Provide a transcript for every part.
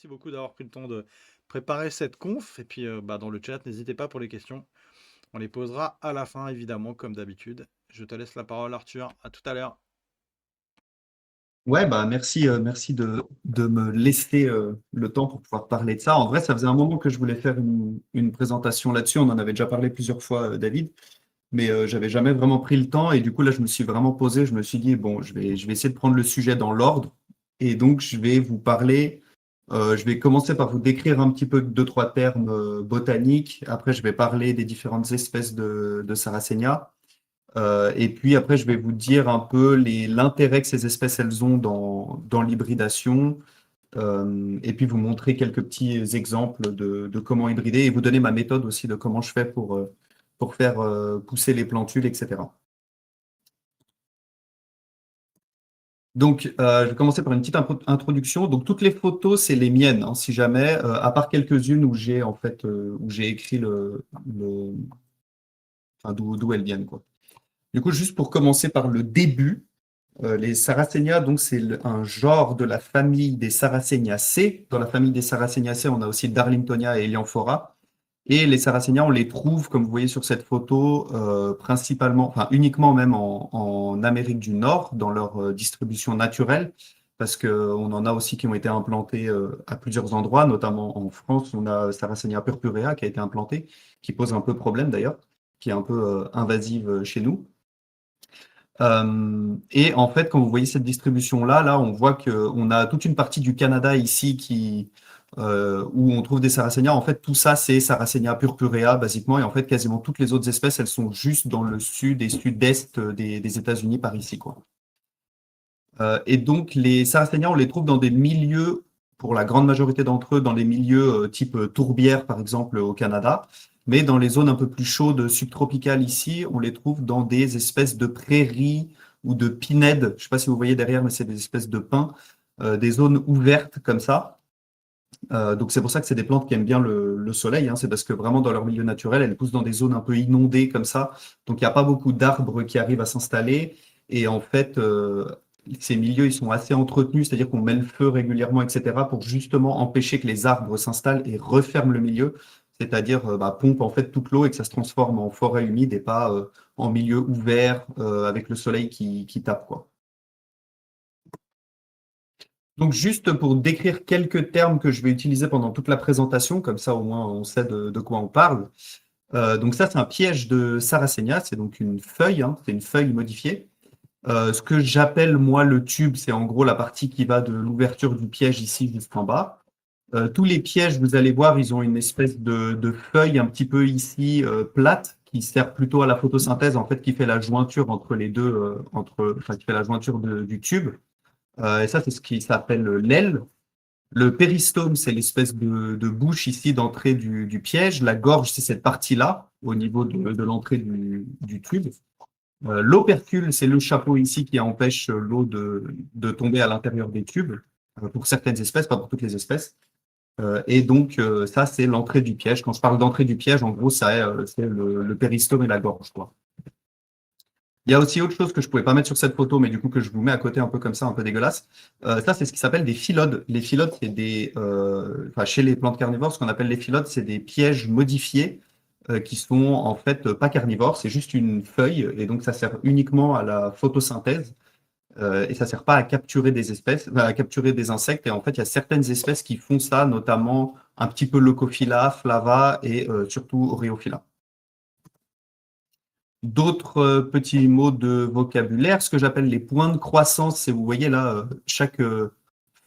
Merci beaucoup d'avoir pris le temps de préparer cette conf. Et puis, dans le chat, n'hésitez pas pour les questions. On les posera à la fin, évidemment, comme d'habitude. Je te laisse la parole, Arthur. À tout à l'heure. Ouais, bah merci, merci de me laisser le temps pour pouvoir parler de ça. En vrai, ça faisait un moment que je voulais faire une présentation là-dessus. On en avait déjà parlé plusieurs fois, David, mais j'avais jamais vraiment pris le temps. Et du coup, là, je me suis vraiment posé. Je me suis dit, bon, je vais essayer de prendre le sujet dans l'ordre. Et donc, je vais vous parler. Je vais commencer par vous décrire un petit peu deux, trois termes botaniques. Après, je vais parler des différentes espèces de Sarracenia. Et puis après, je vais vous dire un peu l'intérêt que ces espèces elles ont dans l'hybridation, et puis vous montrer quelques petits exemples de comment hybrider et vous donner ma méthode aussi de comment je fais pour faire pousser les plantules, etc. Donc, je vais commencer par une petite introduction. Donc, toutes les photos, c'est les miennes, hein, si jamais, à part quelques-unes où j'ai en fait où j'ai écrit enfin, d'où elles viennent, quoi. Du coup, juste pour commencer par le début. Les Sarracenia, donc c'est un genre de la famille des Sarraceniaceae. Dans la famille des Sarraceniaceae, on a aussi Darlingtonia et Elianthora. Et les Sarracenia, on les trouve, comme vous voyez sur cette photo, principalement, enfin uniquement même en Amérique du Nord, dans leur distribution naturelle, parce qu'on en a aussi qui ont été implantés à plusieurs endroits, notamment en France, on a Sarracenia purpurea qui a été implanté, qui pose un peu problème d'ailleurs, qui est un peu invasive chez nous. Et en fait, quand vous voyez cette distribution-là, là, on voit qu'on a toute une partie du Canada ici où on trouve des Sarracenia. En fait, tout ça, c'est Sarracenia purpurea, basiquement. Et en fait, quasiment toutes les autres espèces, elles sont juste dans le sud et sud-est des États-Unis par ici, quoi. Et donc, les Sarracenia, on les trouve dans des milieux, pour la grande majorité d'entre eux, dans les milieux type tourbière, par exemple, au Canada. Mais dans les zones un peu plus chaudes, subtropicales ici, on les trouve dans des espèces de prairies ou de pinèdes. Je ne sais pas si vous voyez derrière, mais c'est des espèces de pins, des zones ouvertes comme ça. Donc c'est pour ça que c'est des plantes qui aiment bien le soleil, hein. C'est parce que vraiment dans leur milieu naturel, elles poussent dans des zones un peu inondées comme ça. Donc il n'y a pas beaucoup d'arbres qui arrivent à s'installer. Et en fait, ces milieux, ils sont assez entretenus, c'est-à-dire qu'on met le feu régulièrement, etc., pour justement empêcher que les arbres s'installent et referment le milieu. C'est-à-dire pompe en fait toute l'eau et que ça se transforme en forêt humide et pas en milieu ouvert avec le soleil qui tape, quoi. Donc juste pour décrire quelques termes que je vais utiliser pendant toute la présentation, comme ça au moins on sait de quoi on parle. Donc ça c'est un piège de Sarracenia, c'est donc une feuille, hein, c'est une feuille modifiée. Ce que j'appelle moi le tube, c'est en gros la partie qui va de l'ouverture du piège ici jusqu'en bas. Tous les pièges, vous allez voir, ils ont une espèce de feuille un petit peu ici plate qui sert plutôt à la photosynthèse, en fait, qui fait la jointure entre les deux, enfin, qui fait la jointure du tube. Et ça, c'est ce qui s'appelle l'aile. Le péristome, c'est l'espèce de bouche ici d'entrée du piège. La gorge, c'est cette partie-là, au niveau de l'entrée du tube. L'opercule, c'est le chapeau ici qui empêche l'eau de tomber à l'intérieur des tubes, pour certaines espèces, pas pour toutes les espèces. Et donc, ça, c'est l'entrée du piège. Quand je parle d'entrée du piège, en gros, c'est le péristome et la gorge, quoi. Il y a aussi autre chose que je pouvais pas mettre sur cette photo, mais du coup que je vous mets à côté un peu comme ça, un peu dégueulasse. Ça, c'est ce qui s'appelle des phylodes. Les phylodes, c'est enfin, chez les plantes carnivores, ce qu'on appelle les phylodes, c'est des pièges modifiés qui sont en fait pas carnivores, c'est juste une feuille, et donc ça sert uniquement à la photosynthèse, et ça sert pas à capturer des espèces, enfin, à capturer des insectes. Et en fait, il y a certaines espèces qui font ça, notamment un petit peu Leucophila, Flava et surtout Oreophila. D'autres petits mots de vocabulaire, ce que j'appelle les points de croissance, c'est, vous voyez là, chaque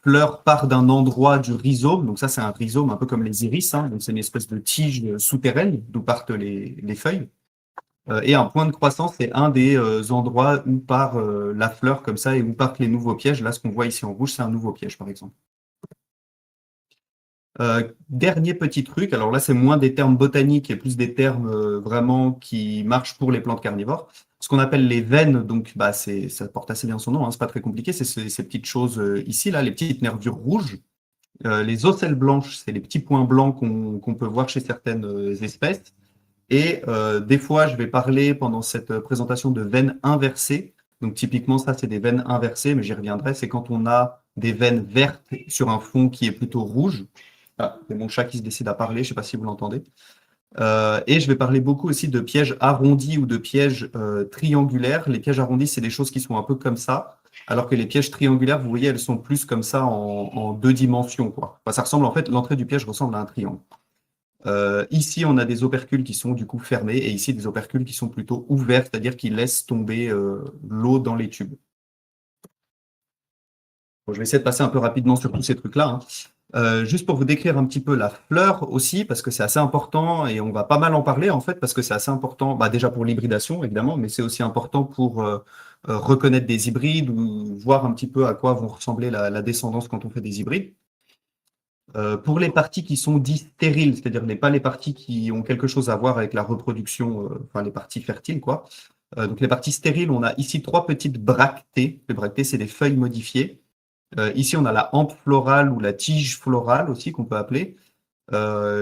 fleur part d'un endroit du rhizome. Donc ça, c'est un rhizome, un peu comme les iris, hein. Donc c'est une espèce de tige souterraine d'où partent les feuilles. Et un point de croissance, c'est un des endroits où part la fleur comme ça et où partent les nouveaux pièges. Là, ce qu'on voit ici en rouge, c'est un nouveau piège, par exemple. Dernier petit truc, alors là c'est moins des termes botaniques et plus des termes vraiment qui marchent pour les plantes carnivores. Ce qu'on appelle les veines, donc ça porte assez bien son nom, hein, c'est pas très compliqué, c'est ces petites choses ici, là, les petites nervures rouges. Les ocelles blanches, c'est les petits points blancs qu'on peut voir chez certaines espèces. Et des fois, je vais parler pendant cette présentation de veines inversées. Donc typiquement, ça, c'est des veines inversées, mais j'y reviendrai. C'est quand on a des veines vertes sur un fond qui est plutôt rouge. Ah, c'est mon chat qui se décide à parler, je ne sais pas si vous l'entendez. Et je vais parler beaucoup aussi de pièges arrondis ou de pièges triangulaires. Les pièges arrondis, c'est des choses qui sont un peu comme ça, alors que les pièges triangulaires, vous voyez, elles sont plus comme ça en deux dimensions, quoi. Enfin, ça ressemble en fait, l'entrée du piège ressemble à un triangle. Ici, on a des opercules qui sont du coup fermés, et ici des opercules qui sont plutôt ouverts, c'est-à-dire qui laissent tomber l'eau dans les tubes. Bon, je vais essayer de passer un peu rapidement sur tous ces trucs-là, hein. Juste pour vous décrire un petit peu la fleur aussi, parce que c'est assez important et on va pas mal en parler en fait, parce que c'est assez important, bah, déjà pour l'hybridation évidemment, mais c'est aussi important pour reconnaître des hybrides ou voir un petit peu à quoi vont ressembler la descendance quand on fait des hybrides. Pour les parties qui sont dites stériles, c'est-à-dire pas les parties qui ont quelque chose à voir avec la reproduction, enfin les parties fertiles, quoi. Donc les parties stériles, on a ici trois petites bractées. Les bractées, c'est des feuilles modifiées. Ici, on a la hampe florale ou la tige florale aussi qu'on peut appeler.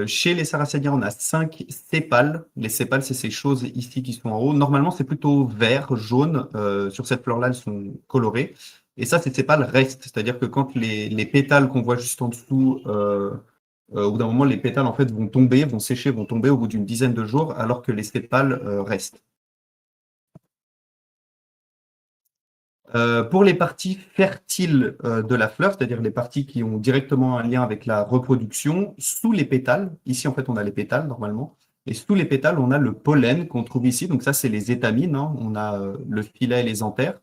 Chez les Sarracéniens, on a 5 sépales. Les sépales, c'est ces choses ici qui sont en haut. Normalement, c'est plutôt vert, jaune. Sur cette fleur-là, elles sont colorées. Et ça, ces sépales restent. C'est-à-dire que quand les pétales qu'on voit juste en dessous, au bout d'un moment, les pétales en fait vont tomber, vont sécher, vont tomber au bout d'une dizaine de jours, alors que les sépales restent. Pour les parties fertiles de la fleur, c'est-à-dire les parties qui ont directement un lien avec la reproduction, sous les pétales, ici en fait on a les pétales normalement, et sous les pétales on a le pollen qu'on trouve ici, donc ça c'est les étamines, hein. On a le filet et les anthères.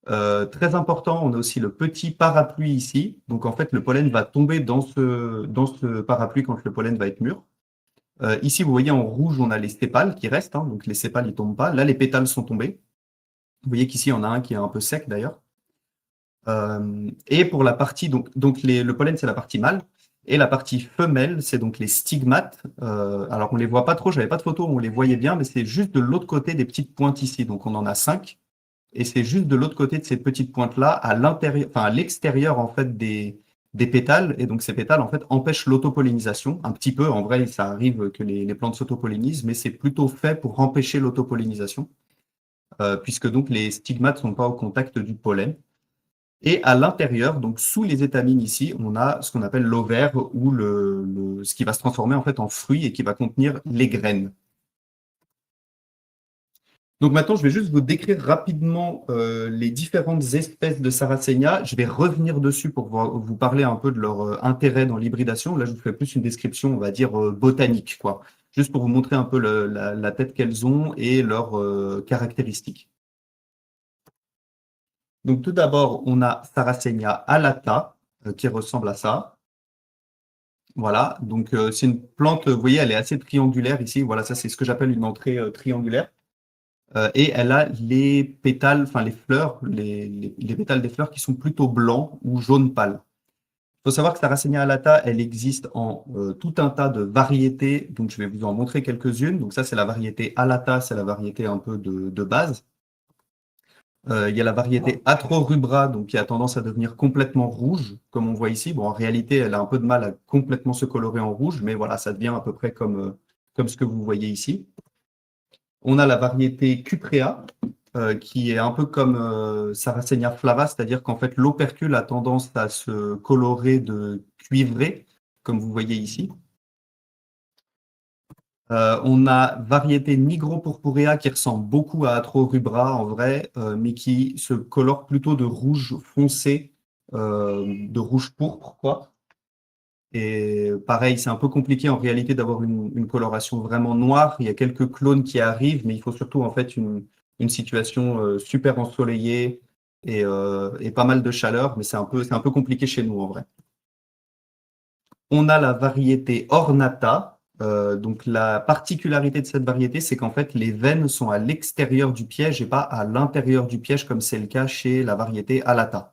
Très important, on a aussi le petit parapluie ici, donc en fait le pollen va tomber dans ce parapluie quand le pollen va être mûr. Ici vous voyez en rouge on a les sépales qui restent, hein, donc les sépales ils tombent pas, là les pétales sont tombés. Vous voyez qu'ici, il y en a un qui est un peu sec d'ailleurs. Et pour la partie, le pollen, c'est la partie mâle. Et la partie femelle, c'est donc les stigmates. Alors, on les voit pas trop, j'avais pas de photo où on les voyait bien, mais c'est juste de l'autre côté des petites pointes ici. Donc, on en a 5. Et c'est juste de l'autre côté de ces petites pointes-là, à l'intérieur, enfin, à l'extérieur, en fait, des pétales. Et donc, ces pétales, en fait, empêchent l'autopollinisation. Un petit peu, en vrai, ça arrive que les plantes s'autopollinisent, mais c'est plutôt fait pour empêcher l'autopollinisation. Puisque donc les stigmates ne sont pas au contact du pollen. Et à l'intérieur, donc sous les étamines ici, on a ce qu'on appelle l'ovaire ou ce qui va se transformer en fait en fruit et qui va contenir les graines. Donc maintenant, je vais juste vous décrire rapidement les différentes espèces de Sarracenia. Je vais revenir dessus pour vous parler un peu de leur intérêt dans l'hybridation. Là, je vous fais plus une description, on va dire, botanique, quoi. Juste pour vous montrer un peu la tête qu'elles ont et leurs caractéristiques. Donc tout d'abord, on a Sarracenia alata qui ressemble à ça. Voilà, donc c'est une plante, vous voyez, elle est assez triangulaire ici. Voilà, ça c'est ce que j'appelle une entrée triangulaire. Et elle a les pétales, enfin les fleurs, les pétales des fleurs qui sont plutôt blancs ou jaune pâle. Il faut savoir que Sarracenia alata, elle existe en tout un tas de variétés. Donc je vais vous en montrer quelques-unes. Donc ça c'est la variété alata, c'est la variété un peu de base. Il y a la variété Atrorubra, donc qui a tendance à devenir complètement rouge, comme on voit ici. Bon, en réalité, elle a un peu de mal à complètement se colorer en rouge, mais voilà, ça devient à peu près comme ce que vous voyez ici. On a la variété Cuprea, qui est un peu comme Sarracenia flava, c'est-à-dire qu'en fait, l'opercule a tendance à se colorer de cuivré, comme vous voyez ici. On a variété Nigropurpurea qui ressemble beaucoup à Atrorubra en vrai, mais qui se colore plutôt de rouge foncé, de rouge pourpre, quoi. Et pareil, c'est un peu compliqué en réalité d'avoir une coloration vraiment noire. Il y a quelques clones qui arrivent, mais il faut surtout en fait une situation super ensoleillée et pas mal de chaleur, mais c'est un peu compliqué chez nous en vrai. On a la variété Ornata. Donc la particularité de cette variété, c'est qu'en fait les veines sont à l'extérieur du piège et pas à l'intérieur du piège comme c'est le cas chez la variété Alata.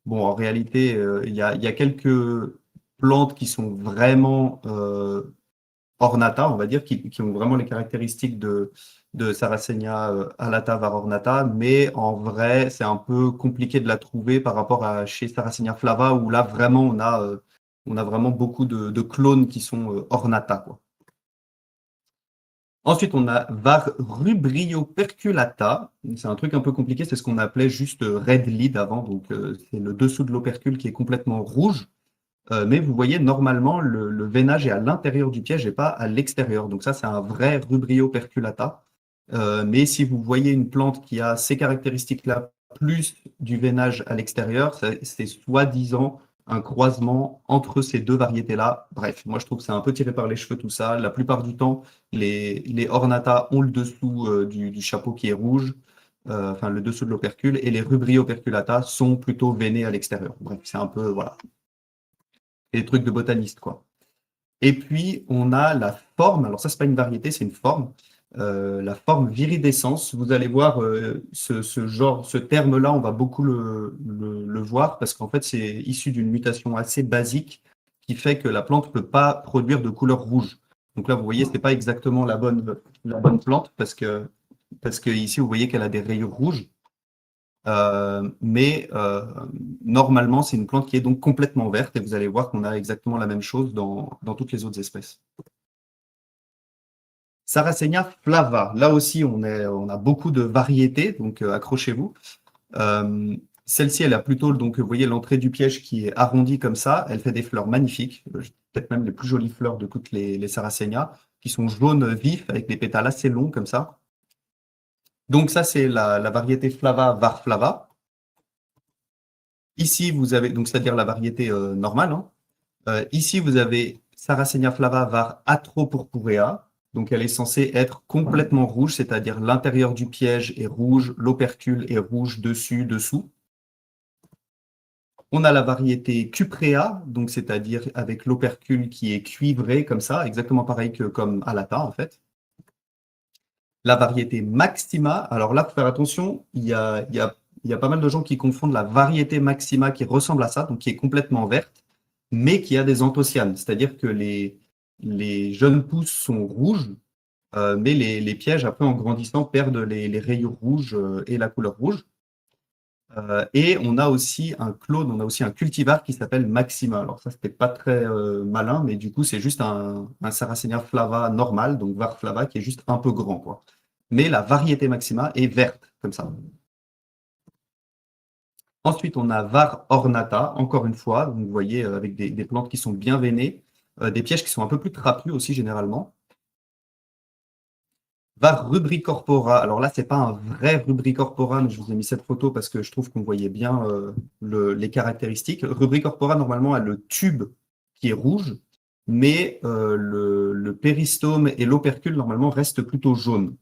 Bon, en réalité, il y a quelques plantes qui sont vraiment ornata, on va dire, qui ont vraiment les caractéristiques de Sarracenia alata var ornata, mais en vrai, c'est un peu compliqué de la trouver par rapport à chez Sarracenia flava, où là, vraiment, on a vraiment beaucoup de clones qui sont ornata, quoi. Ensuite, on a var rubrio perculata. C'est un truc un peu compliqué, c'est ce qu'on appelait juste red lead avant. Donc, c'est le dessous de l'opercule qui est complètement rouge. Mais vous voyez, normalement, le veinage est à l'intérieur du piège et pas à l'extérieur. Donc ça, c'est un vrai rubrio perculata. Mais si vous voyez une plante qui a ces caractéristiques-là, plus du veinage à l'extérieur, c'est soi-disant un croisement entre ces deux variétés-là. Bref, moi je trouve que c'est un peu tiré par les cheveux tout ça. La plupart du temps, les ornata ont le dessous du chapeau qui est rouge, enfin le dessous de l'opercule, et les rubrio perculata sont plutôt veinés à l'extérieur. Bref, c'est un peu, voilà, des trucs de botaniste, quoi. Et puis, on a la forme, alors ça, c'est pas une variété, c'est une forme, la forme viridescence. Vous allez voir ce genre, ce terme-là, on va beaucoup le voir parce qu'en fait, c'est issu d'une mutation assez basique qui fait que la plante ne peut pas produire de couleur rouge. Donc là, vous voyez, c'est pas exactement la bonne plante parce que ici, vous voyez qu'elle a des rayures rouges. Mais normalement, c'est une plante qui est donc complètement verte et vous allez voir qu'on a exactement la même chose dans toutes les autres espèces. Sarracenia flava, là aussi on a beaucoup de variétés, donc accrochez-vous. Euh, Celle-ci, elle a plutôt, donc vous voyez l'entrée du piège qui est arrondie comme ça, elle fait des fleurs magnifiques, peut-être même les plus jolies fleurs de toutes les Sarracenia, qui sont jaunes vifs avec des pétales assez longs comme ça. Donc ça, c'est la variété Flava var flava. Ici, vous avez, donc c'est-à-dire la variété normale, hein. Ici, vous avez Sarracenia flava var atropurpurea. Donc, elle est censée être complètement rouge, c'est-à-dire l'intérieur du piège est rouge, l'opercule est rouge dessus, dessous. On a la variété cuprea, donc c'est-à-dire avec l'opercule qui est cuivré comme ça, exactement pareil que comme alata en fait. La variété maxima, alors là, faut faire attention, il y a pas mal de gens qui confondent la variété maxima qui ressemble à ça, donc qui est complètement verte, mais qui a des anthocyanes, c'est-à-dire que les jeunes pousses sont rouges, mais les pièges, après, en grandissant, perdent les rayures rouges et la couleur rouge. Et on a aussi un clone, on a aussi un cultivar qui s'appelle Maxima. Alors ça, c'était pas très malin, mais du coup, c'est juste un Sarracenia flava normal, donc var flava, qui est juste un peu grand, quoi. Mais la variété Maxima est verte, comme ça. Ensuite, on a var ornata, encore une fois, donc vous voyez, avec des plantes qui sont bien veinées, des pièges qui sont un peu plus trapus aussi, généralement. Var rubricorpora. Alors là, c'est pas un vrai rubricorpora, mais je vous ai mis cette photo parce que je trouve qu'on voyait bien les caractéristiques. Rubricorpora, normalement, a le tube qui est rouge, mais le péristome et l'opercule, normalement, restent plutôt jaunes.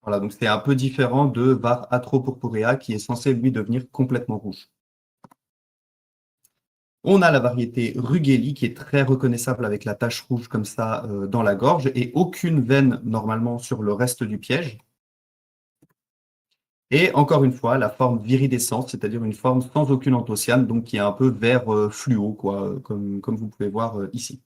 Voilà, donc c'est un peu différent de Var atropurpurea qui est censé, lui, devenir complètement rouge. On a la variété Rugeli qui est très reconnaissable avec la tache rouge comme ça dans la gorge et aucune veine normalement sur le reste du piège. Et encore une fois, la forme viridescente, c'est-à-dire une forme sans aucune anthocyane, donc qui est un peu vert fluo, quoi, comme vous pouvez voir ici.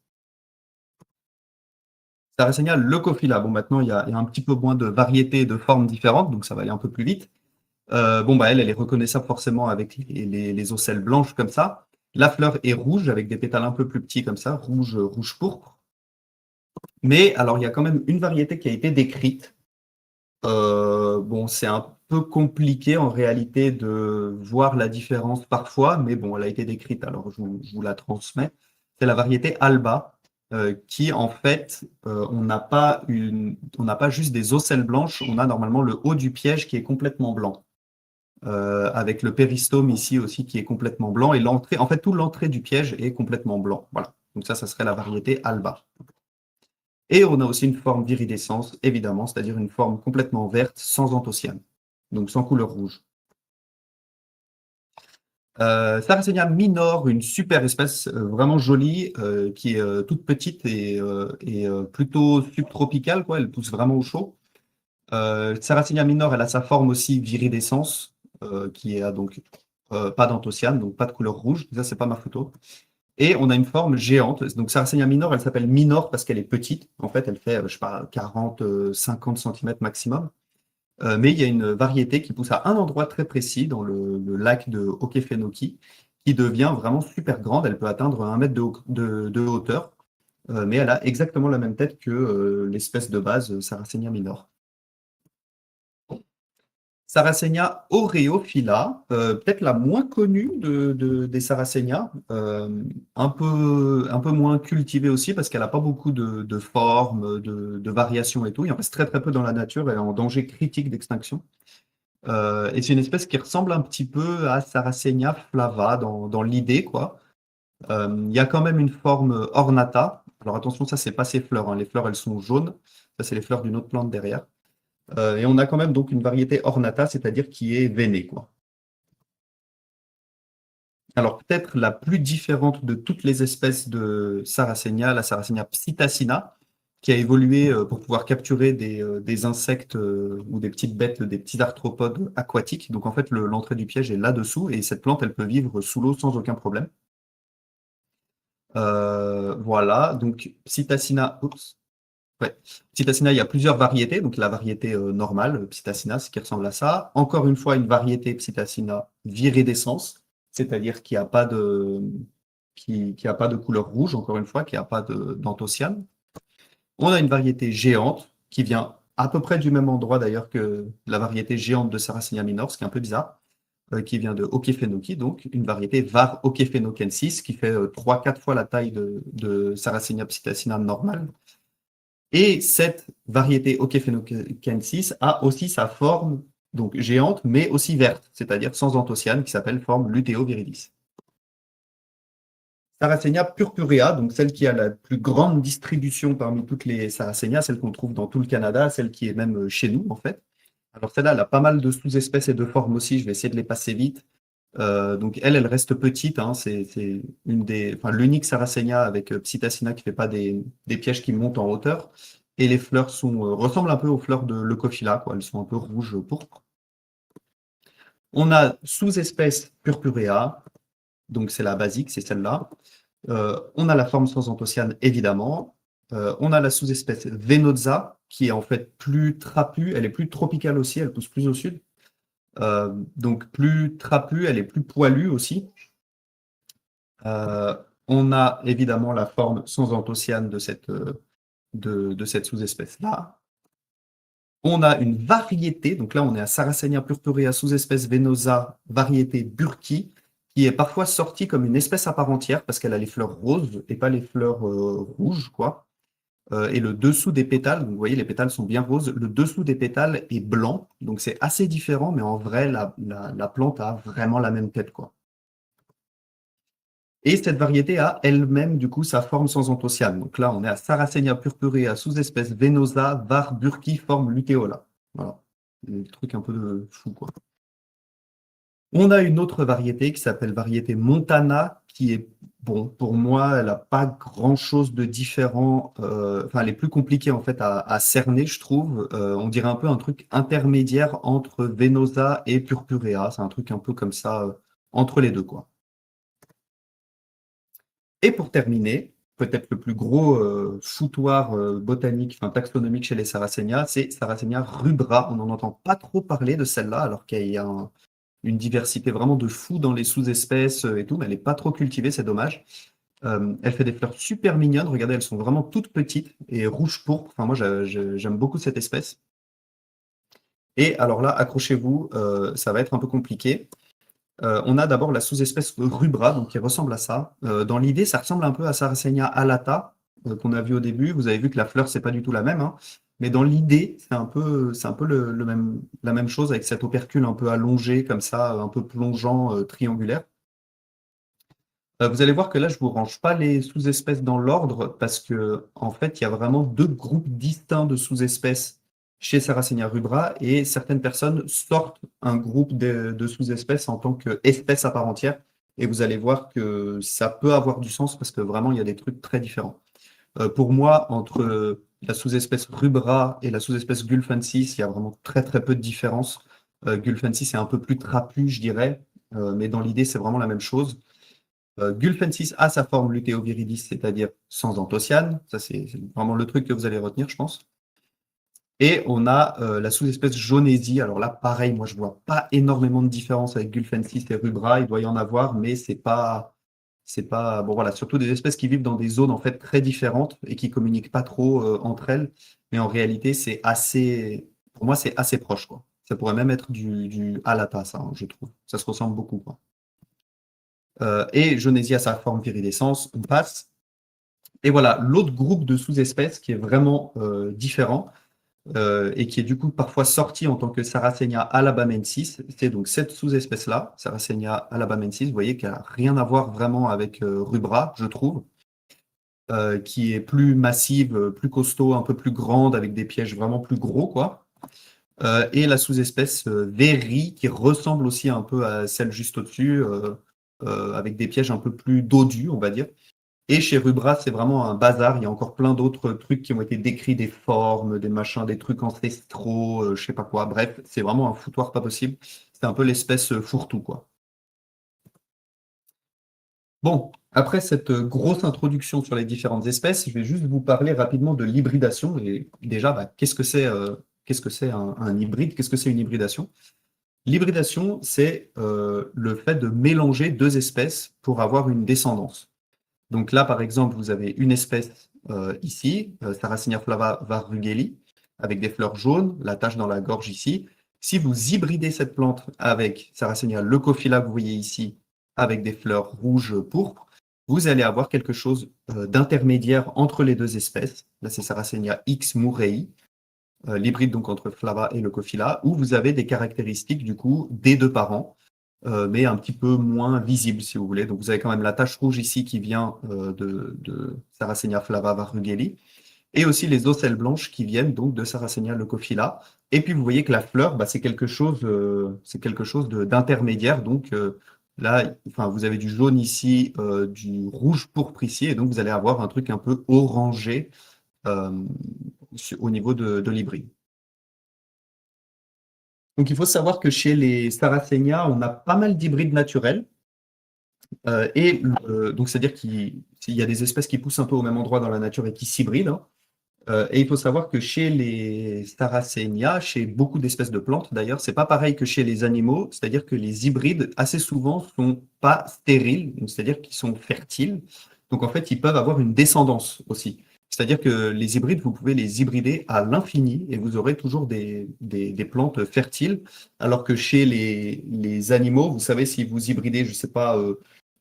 Sarracenia leucophila. Bon, maintenant, il y a un petit peu moins de variétés et de formes différentes, donc ça va aller un peu plus vite. Bon, bah, elle est reconnaissable forcément avec les ocelles blanches comme ça. La fleur est rouge avec des pétales un peu plus petits comme ça, rouge pourpre. Mais alors, il y a quand même une variété qui a été décrite. Bon, c'est un peu compliqué en réalité de voir la différence parfois, mais bon, elle a été décrite, alors je vous la transmets. C'est la variété Alba, qui en fait, on n'a pas juste des ocelles blanches, on a normalement le haut du piège qui est complètement blanc. Avec le péristome ici aussi qui est complètement blanc, et l'entrée, en fait, toute l'entrée du piège est complètement blanc. Voilà. Donc ça serait la variété Alba. Et on a aussi une forme viridescence, évidemment, c'est-à-dire une forme complètement verte, sans anthocyane, donc sans couleur rouge. Sarracenia minor, une super espèce vraiment jolie, qui est toute petite et plutôt subtropicale, quoi. Elle pousse vraiment au chaud. Sarracenia minor, elle a sa forme aussi viridescence, qui a donc pas d'anthocyane, donc pas de couleur rouge. Ça, c'est pas ma photo. Et on a une forme géante. Donc Sarracenia minor, elle s'appelle minor parce qu'elle est petite. En fait, elle fait, je sais pas, 40, 50 cm maximum. Mais il y a une variété qui pousse à un endroit très précis dans le lac de Okefenokee qui devient vraiment super grande. Elle peut atteindre 1 mètre de hauteur. mais elle a exactement la même tête que l'espèce de base Sarracenia minor. Sarracenia aureophylla, peut-être la moins connue des Sarracenia, un peu moins cultivée aussi parce qu'elle n'a pas beaucoup de formes, de variations et tout. Il en reste très très peu dans la nature, elle est en danger critique d'extinction. Et c'est une espèce qui ressemble un petit peu à Sarracenia flava dans l'idée, quoi. Il y a quand même une forme ornata. Alors attention, ça c'est pas ses fleurs, hein. Les fleurs elles sont jaunes. Ça c'est les fleurs d'une autre plante derrière. Et on a quand même donc une variété ornata, c'est-à-dire qui est veinée, quoi. Alors peut-être la plus différente de toutes les espèces de Sarracenia, la Sarracenia psittacina, qui a évolué pour pouvoir capturer des insectes ou des petites bêtes, des petits arthropodes aquatiques. Donc en fait, l'entrée du piège est là-dessous et cette plante, elle peut vivre sous l'eau sans aucun problème. Voilà, donc Psittacina, oups, ouais. Psittacina, il y a plusieurs variétés. Donc la variété normale, Psittacina, ce qui ressemble à ça. Encore une fois, une variété Psittacina viridescens, c'est-à-dire qui a pas de couleur rouge, encore une fois, qui n'a pas d'anthocyanes. On a une variété géante qui vient à peu près du même endroit d'ailleurs que la variété géante de Sarracenia minor, ce qui est un peu bizarre, qui vient de Okefenokee, donc une variété var okefenokensis qui fait 3-4 fois la taille de Sarracenia psittacina normale. Et cette variété Okefenokensis a aussi sa forme donc géante, mais aussi verte, c'est-à-dire sans anthocyanes, qui s'appelle forme Luteo viridis. Sarracenia purpurea, donc celle qui a la plus grande distribution parmi toutes les Sarracenia, celle qu'on trouve dans tout le Canada, celle qui est même chez nous en fait. Alors celle-là, elle a pas mal de sous-espèces et de formes aussi, je vais essayer de les passer vite. Donc elle reste petite, hein, c'est l'unique Sarracenia avec Psittacina qui fait pas des pièges qui montent en hauteur. Et les fleurs ressemblent un peu aux fleurs de Leucophila, quoi. Elles sont un peu rouges pourpres. On a sous-espèce Purpurea, donc c'est la basique, c'est celle-là. On a la forme sans anthocyanes, évidemment. On a la sous-espèce Venoza, qui est en fait plus trapue, elle est plus tropicale aussi, elle pousse plus au sud. Donc plus trapue, elle est plus poilue aussi. On a évidemment la forme sans anthocyane de cette sous-espèce-là. On a une variété, donc là on est à Sarracenia purpurea, sous-espèce venosa, variété Burki, qui est parfois sortie comme une espèce à part entière parce qu'elle a les fleurs roses et pas les fleurs rouges, quoi. Et le dessous des pétales, donc vous voyez les pétales sont bien roses, le dessous des pétales est blanc, donc c'est assez différent, mais en vrai la plante a vraiment la même tête, quoi. Et cette variété a elle-même, du coup, sa forme sans anthocyane. Donc là, on est à Sarracenia purpurea, sous-espèce venosa, var burki, forme luteola. Voilà. Un truc un peu de fou, quoi. On a une autre variété qui s'appelle variété Montana, qui est, bon, pour moi, elle n'a pas grand-chose de différent. Enfin, elle est plus compliquée, en fait, à cerner, je trouve. On dirait un peu un truc intermédiaire entre venosa et purpurea. C'est un truc un peu comme ça, entre les deux, quoi. Et pour terminer, peut-être le plus gros foutoir botanique, enfin taxonomique chez les Sarracenia, c'est Sarracenia rubra. On n'en entend pas trop parler de celle-là, alors qu'il y a une diversité vraiment de fou dans les sous-espèces et tout, mais elle n'est pas trop cultivée, c'est dommage. Elle fait des fleurs super mignonnes, regardez, elles sont vraiment toutes petites et rouge pourpre. Enfin, moi, j'aime beaucoup cette espèce. Et alors là, accrochez-vous, ça va être un peu compliqué. On a d'abord la sous-espèce rubra, donc qui ressemble à ça. Dans l'idée, ça ressemble un peu à Sarracenia alata, qu'on a vu au début. Vous avez vu que la fleur, c'est pas du tout la même, hein. Mais dans l'idée, c'est un peu la même chose avec cet opercule un peu allongé, comme ça, un peu plongeant, triangulaire. Vous allez voir que là, je vous range pas les sous-espèces dans l'ordre parce que, en fait, il y a vraiment deux groupes distincts de sous-espèces chez Sarracenia rubra et certaines personnes sortent un groupe de sous-espèces en tant qu'espèce à part entière. Et vous allez voir que ça peut avoir du sens parce que vraiment, il y a des trucs très différents. Pour moi, entre la sous-espèce rubra et la sous-espèce gulfensis, il y a vraiment très très peu de différence. Gulfensis est un peu plus trapu, je dirais, mais dans l'idée, c'est vraiment la même chose. Gulfensis a sa forme luteoviridis, c'est-à-dire sans anthocyanes. Ça, c'est vraiment le truc que vous allez retenir, je pense. Et on a la sous-espèce jaunésie. Alors là, pareil, moi, je vois pas énormément de différence avec Gulfensis et rubra. Il doit y en avoir, mais c'est pas C'est pas bon voilà, surtout des espèces qui vivent dans des zones en fait très différentes et qui communiquent pas trop entre elles. Mais en réalité, c'est assez, pour moi, c'est assez proche quoi. Ça pourrait même être du Alata, ça, hein, je trouve. Ça se ressemble beaucoup quoi. Et Jonesia, sa forme viridescens, on passe. Et voilà, l'autre groupe de sous-espèces qui est vraiment différent et qui est du coup parfois sorti en tant que Sarracenia alabamensis, c'est donc cette sous-espèce-là, Sarracenia alabamensis, vous voyez qu'elle n'a rien à voir vraiment avec Rubra, je trouve, qui est plus massive, plus costaud, un peu plus grande, avec des pièges vraiment plus gros, quoi. Et la sous-espèce Veri, qui ressemble aussi un peu à celle juste au-dessus, avec des pièges un peu plus dodus, on va dire. Et chez Rubra, c'est vraiment un bazar. Il y a encore plein d'autres trucs qui ont été décrits, des formes, des machins, des trucs ancestraux, je sais pas quoi. Bref, c'est vraiment un foutoir pas possible. C'est un peu l'espèce fourre-tout, quoi. Bon, après cette grosse introduction sur les différentes espèces, je vais juste vous parler rapidement de l'hybridation. Et déjà, bah, qu'est-ce que c'est un hybride? Qu'est-ce que c'est une hybridation? L'hybridation, c'est le fait de mélanger deux espèces pour avoir une descendance. Donc là, par exemple, vous avez une espèce ici, Sarracenia flava varugeli, avec des fleurs jaunes, la tache dans la gorge ici. Si vous hybridez cette plante avec Sarracenia leucophylla, que vous voyez ici, avec des fleurs rouges pourpres, vous allez avoir quelque chose d'intermédiaire entre les deux espèces. Là, c'est Sarracenia X murrei, l'hybride donc entre flava et leucophylla, où vous avez des caractéristiques du coup des deux parents mais un petit peu moins visible, si vous voulez. Donc, vous avez quand même la tache rouge ici qui vient de Sarracenia flava varugeli, et aussi les ocelles blanches qui viennent donc de Sarracenia leucophylla. Et puis, vous voyez que la fleur, bah, c'est quelque chose d'intermédiaire. Donc, là, enfin, vous avez du jaune ici, du rouge pourpre ici, et donc vous allez avoir un truc un peu orangé euh, au niveau de l'hybride. Donc, il faut savoir que chez les Sarracenia, on a pas mal d'hybrides naturels. Donc, c'est-à-dire qu'il y a des espèces qui poussent un peu au même endroit dans la nature et qui s'hybrident, hein. Et il faut savoir que chez les Sarracenia, chez beaucoup d'espèces de plantes d'ailleurs, c'est pas pareil que chez les animaux, c'est-à-dire que les hybrides assez souvent sont pas stériles, donc c'est-à-dire qu'ils sont fertiles. Donc en fait, ils peuvent avoir une descendance aussi. C'est-à-dire que les hybrides, vous pouvez les hybrider à l'infini et vous aurez toujours des plantes fertiles, alors que chez les animaux, vous savez, si vous hybridez, je sais pas,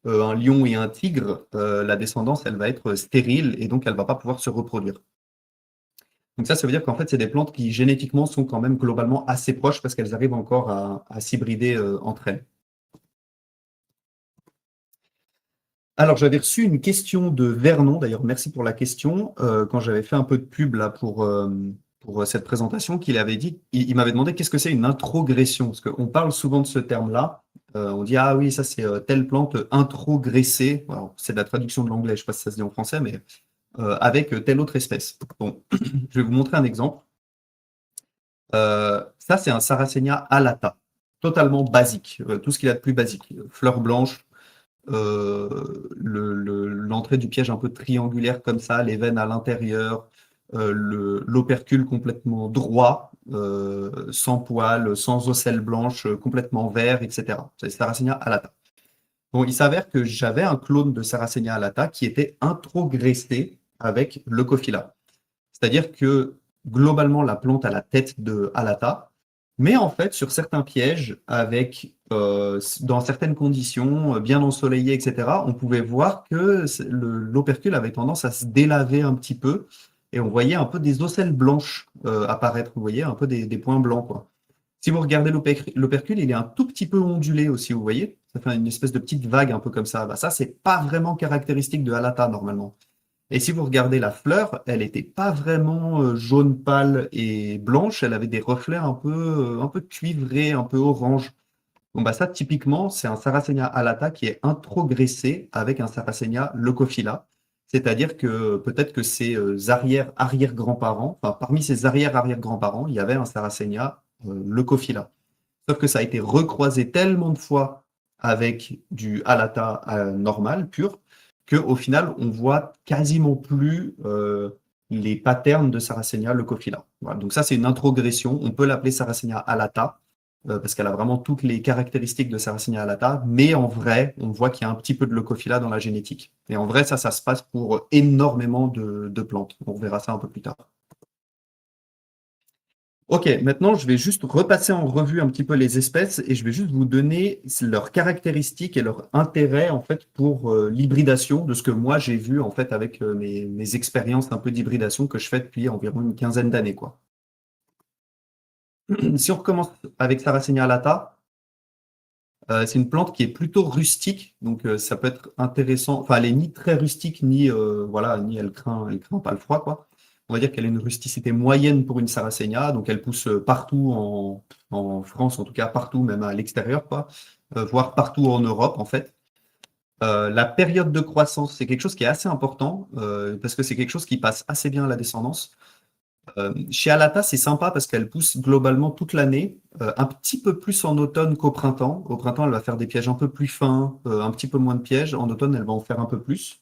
un lion et un tigre, la descendance, elle va être stérile et donc elle va pas pouvoir se reproduire. Donc ça veut dire qu'en fait, c'est des plantes qui génétiquement sont quand même globalement assez proches parce qu'elles arrivent encore à s'hybrider entre elles. Alors, j'avais reçu une question de Vernon, d'ailleurs, merci pour la question, quand j'avais fait un peu de pub là pour cette présentation, qu'il avait dit, il m'avait demandé qu'est-ce que c'est une introgression, parce qu'on parle souvent de ce terme-là. On dit, ah oui, ça c'est telle plante introgressée. Alors, c'est de la traduction de l'anglais, je ne sais pas si ça se dit en français, mais avec telle autre espèce. Bon, je vais vous montrer un exemple. Ça, c'est un Sarracenia alata, totalement basique, tout ce qu'il a de plus basique. Fleurs blanches, l'entrée du piège un peu triangulaire comme ça, les veines à l'intérieur, l'opercule complètement droit, sans poils, sans ocelles blanches, complètement vert, etc. C'est Sarracenia alata. Bon, il s'avère que j'avais un clone de Sarracenia alata qui était introgressé avec Leucophylla. C'est-à-dire que globalement, la plante a la tête de Alata, mais en fait, sur certains pièges, avec dans certaines conditions, bien ensoleillées, etc., on pouvait voir que l'opercule avait tendance à se délaver un petit peu, et on voyait un peu des ocelles blanches apparaître, vous voyez, un peu des points blancs, quoi. Si vous regardez l'opercule, il est un tout petit peu ondulé aussi, vous voyez? Ça fait une espèce de petite vague un peu comme ça. Bah, ça, c'est pas vraiment caractéristique de Alata normalement. Et si vous regardez la fleur, elle n'était pas vraiment jaune pâle et blanche, elle avait des reflets un peu cuivrés, un peu orange. Bon, bah ça, typiquement, c'est un Sarracenia alata qui est introgressé avec un Sarracenia leucophylla. C'est-à-dire que peut-être que ses arrière-grands-parents, enfin, parmi ses arrière-arrière-grands-parents, il y avait un Sarracenia leucophylla. Sauf que ça a été recroisé tellement de fois avec du alata normal, pur, qu'au final, on voit quasiment plus les patterns de Sarracenia leucophylla. Voilà, donc ça, c'est une introgression. On peut l'appeler Sarracenia alata. parce qu'elle a vraiment toutes les caractéristiques de Sarracenia alata, mais en vrai, on voit qu'il y a un petit peu de Leucophila dans la génétique. Et en vrai, ça se passe pour énormément de plantes. On verra ça un peu plus tard. Ok, maintenant je vais juste repasser en revue un petit peu les espèces et je vais juste vous donner leurs caractéristiques et leur intérêt en fait pour l'hybridation de ce que moi j'ai vu en fait avec mes expériences un peu d'hybridation que je fais depuis environ une quinzaine d'années quoi. Si on recommence avec Sarracenia alata, c'est une plante qui est plutôt rustique, donc ça peut être intéressant. Enfin, elle est ni très rustique ni voilà, ni elle craint pas le froid quoi. On va dire qu'elle a une rusticité moyenne pour une Sarracenia, donc elle pousse partout en France, en tout cas partout, même à l'extérieur quoi, voire partout en Europe en fait. La période de croissance, c'est quelque chose qui est assez important parce que c'est quelque chose qui passe assez bien à la descendance. Chez Alata, c'est sympa parce qu'elle pousse globalement toute l'année, un petit peu plus en automne qu'au printemps. Au printemps, elle va faire des pièges un peu plus fins, un petit peu moins de pièges. En automne, elle va en faire un peu plus.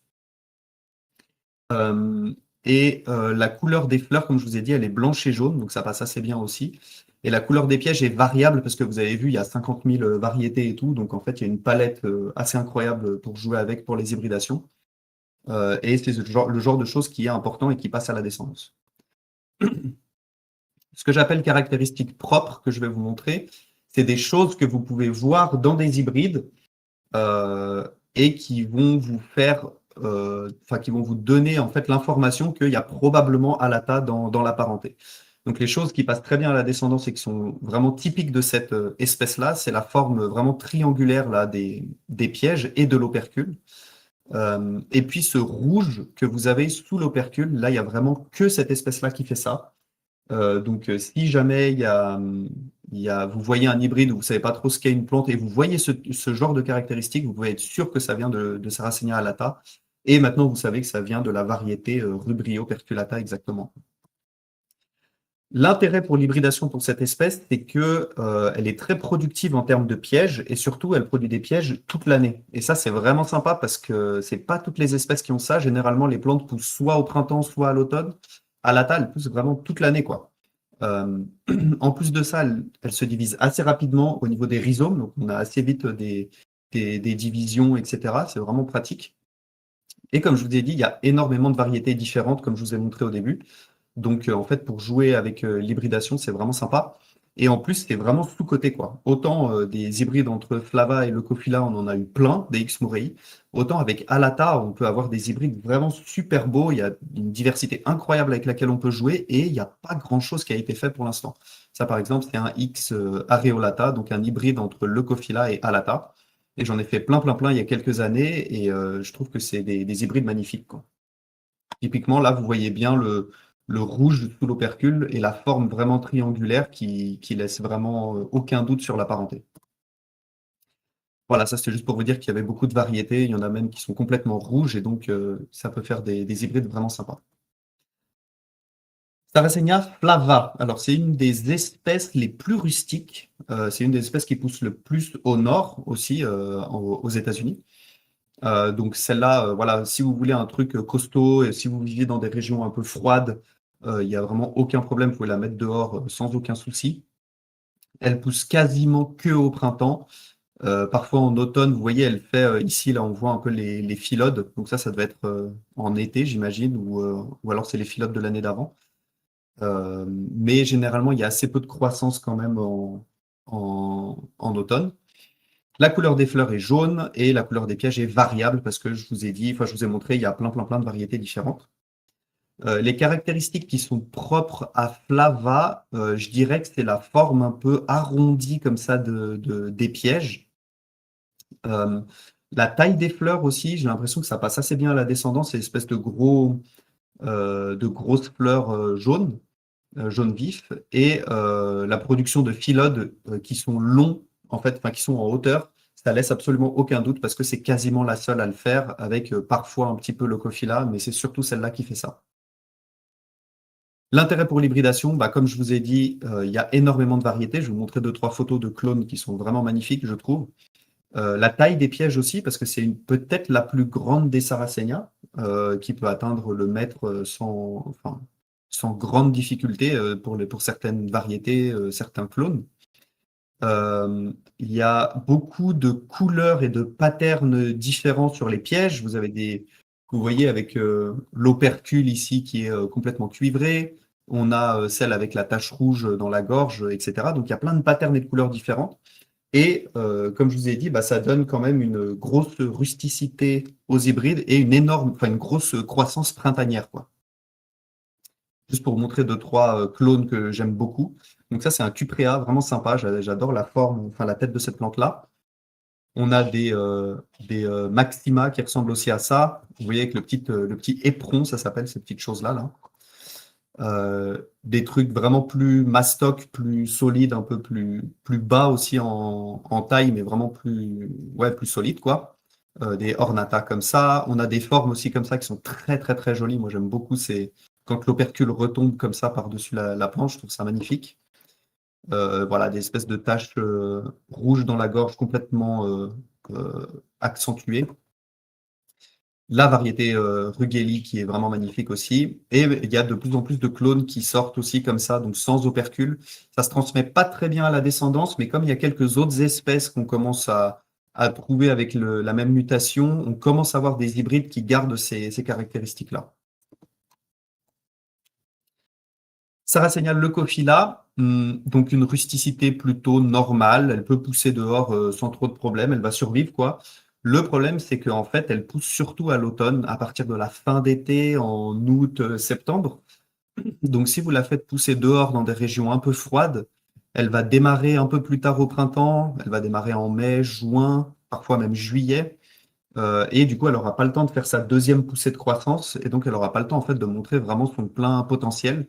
Euh, la couleur des fleurs, comme je vous ai dit, elle est blanche et jaune, donc ça passe assez bien aussi. Et la couleur des pièges est variable parce que vous avez vu, il y a 50 000 variétés et tout. Donc en fait, il y a une palette assez incroyable pour jouer avec pour les hybridations. Et c'est le genre de choses qui est important et qui passe à la descendance. Ce que j'appelle caractéristiques propres que je vais vous montrer, c'est des choses que vous pouvez voir dans des hybrides euh, et qui vont vous faire, enfin qui vont vous donner en fait l'information qu'il y a probablement Alata dans la parenté. Donc les choses qui passent très bien à la descendance et qui sont vraiment typiques de cette espèce-là, c'est la forme vraiment triangulaire là des pièges et de l'opercule. Et puis ce rouge que vous avez sous l'opercule, là il y a vraiment que cette espèce-là qui fait ça. Donc, si jamais vous voyez un hybride où vous savez pas trop ce qu'est une plante et vous voyez ce genre de caractéristiques, vous pouvez être sûr que ça vient de Sarracenia alata. Et maintenant, vous savez que ça vient de la variété Rubrio perculata exactement. L'intérêt pour l'hybridation pour cette espèce, c'est que elle est très productive en termes de pièges et surtout, elle produit des pièges toute l'année. Et ça, c'est vraiment sympa parce que c'est pas toutes les espèces qui ont ça. Généralement, les plantes poussent soit au printemps, soit à l'automne. Alata, elle pousse vraiment toute l'année, quoi. Euh, En plus de ça, elle se divise assez rapidement au niveau des rhizomes, donc on a assez vite des divisions, etc. C'est vraiment pratique. Et comme je vous ai dit, il y a énormément de variétés différentes, comme je vous ai montré au début. Donc en fait, pour jouer avec l'hybridation, c'est vraiment sympa. Et en plus, c'est vraiment sous-coté, quoi. Autant des hybrides entre Flava et Leucophila, on en a eu plein, des X-Morei. Autant avec Alata, on peut avoir des hybrides vraiment super beaux. Il y a une diversité incroyable avec laquelle on peut jouer et il n'y a pas grand-chose qui a été fait pour l'instant. Ça, par exemple, c'est un X Areolata, donc un hybride entre Leucophila et Alata. Et j'en ai fait plein, plein, plein il y a quelques années et je trouve que c'est des hybrides magnifiques, quoi. Typiquement, là, vous voyez bien le rouge sous l'opercule et la forme vraiment triangulaire qui laisse vraiment aucun doute sur la parenté. Voilà, ça c'était juste pour vous dire qu'il y avait beaucoup de variétés. Il y en a même qui sont complètement rouges et donc ça peut faire des hybrides vraiment sympas. Sarracenia flava. Alors, c'est une des espèces les plus rustiques. C'est une des espèces qui pousse le plus au nord aussi, aux États-Unis. Donc celle-là, voilà, si vous voulez un truc costaud et si vous vivez dans des régions un peu froides, il n'y a vraiment aucun problème, vous pouvez la mettre dehors sans aucun souci. Elle pousse quasiment que au printemps. Parfois en automne, vous voyez, elle fait ici, là, on voit un peu les phyllodes. Donc ça devait être en été, j'imagine, ou alors c'est les phyllodes de l'année d'avant. Mais généralement, il y a assez peu de croissance quand même en automne. La couleur des fleurs est jaune et la couleur des pièges est variable parce que je vous ai dit, enfin je vous ai montré, il y a plein plein plein de variétés différentes. Les caractéristiques qui sont propres à Flava, je dirais que c'est la forme un peu arrondie comme ça des pièges. Euh, la taille des fleurs aussi, j'ai l'impression que ça passe assez bien à la descendance, c'est une espèce de grosses fleurs jaunes, jaune vif, et la production de phyllodes qui sont longs, en fait, enfin qui sont en hauteur, ça laisse absolument aucun doute parce que c'est quasiment la seule à le faire, avec parfois un petit peu Leucophila, mais c'est surtout celle-là qui fait ça. L'intérêt pour l'hybridation, bah, comme je vous ai dit, il y a énormément de variétés. Je vais vous montrer deux, trois photos de clones qui sont vraiment magnifiques, je trouve. La taille des pièges aussi, parce que c'est peut-être la plus grande des Sarracenia, qui peut atteindre le mètre sans grande difficulté pour certaines variétés, certains clones. Il y a beaucoup de couleurs et de patterns différents sur les pièges. Vous voyez avec l'opercule ici qui est complètement cuivré. On a celle avec la tache rouge dans la gorge, etc. Donc il y a plein de patterns et de couleurs différentes. Et comme je vous ai dit, bah, ça donne quand même une grosse rusticité aux hybrides et une grosse croissance printanière, quoi. Juste pour vous montrer deux, trois clones que j'aime beaucoup. Donc ça, c'est un Cuprea, vraiment sympa. J'adore la forme, enfin la tête de cette plante-là. On a des Maxima qui ressemblent aussi à ça. Vous voyez avec le petit éperon, ça s'appelle ces petites choses-là, là. Des trucs vraiment plus mastoc, plus solides, un peu plus bas aussi en taille, mais vraiment plus solides, quoi. Des ornata comme ça. On a des formes aussi comme ça qui sont très, très, très jolies. Moi, j'aime beaucoup. C'est quand l'opercule retombe comme ça par-dessus la planche, je trouve ça magnifique. Voilà, des espèces de taches rouges dans la gorge complètement accentuées. La variété Rugeli qui est vraiment magnifique aussi. Et il y a de plus en plus de clones qui sortent aussi comme ça, donc sans opercule. Ça se transmet pas très bien à la descendance, mais comme il y a quelques autres espèces qu'on commence à trouver avec la même mutation, on commence à avoir des hybrides qui gardent ces caractéristiques-là. Sarracenia leucophylla, donc une rusticité plutôt normale, elle peut pousser dehors sans trop de problèmes, elle va survivre quoi. Le problème, c'est qu'en fait, elle pousse surtout à l'automne, à partir de la fin d'été, en août, septembre. Donc si vous la faites pousser dehors dans des régions un peu froides, elle va démarrer un peu plus tard au printemps, elle va démarrer en mai, juin, parfois même juillet. Et du coup, elle n'aura pas le temps de faire sa deuxième poussée de croissance, et donc elle n'aura pas le temps en fait de montrer vraiment son plein potentiel.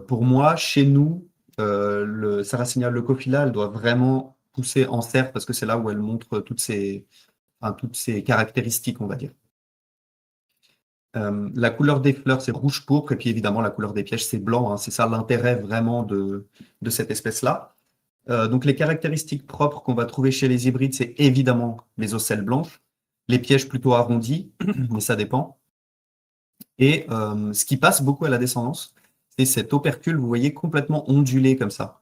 Pour moi, chez nous, le Sarracenia leucophylla, elle doit vraiment pousser en serre parce que c'est là où elle montre toutes ses caractéristiques, on va dire. La couleur des fleurs, c'est rouge pourpre, et puis évidemment, la couleur des pièges, c'est blanc, hein. C'est ça l'intérêt vraiment de cette espèce-là. Donc les caractéristiques propres qu'on va trouver chez les hybrides, c'est évidemment les ocelles blanches, les pièges plutôt arrondis, mais ça dépend. Et ce qui passe beaucoup à la descendance, c'est cet opercule, vous voyez, complètement ondulé comme ça.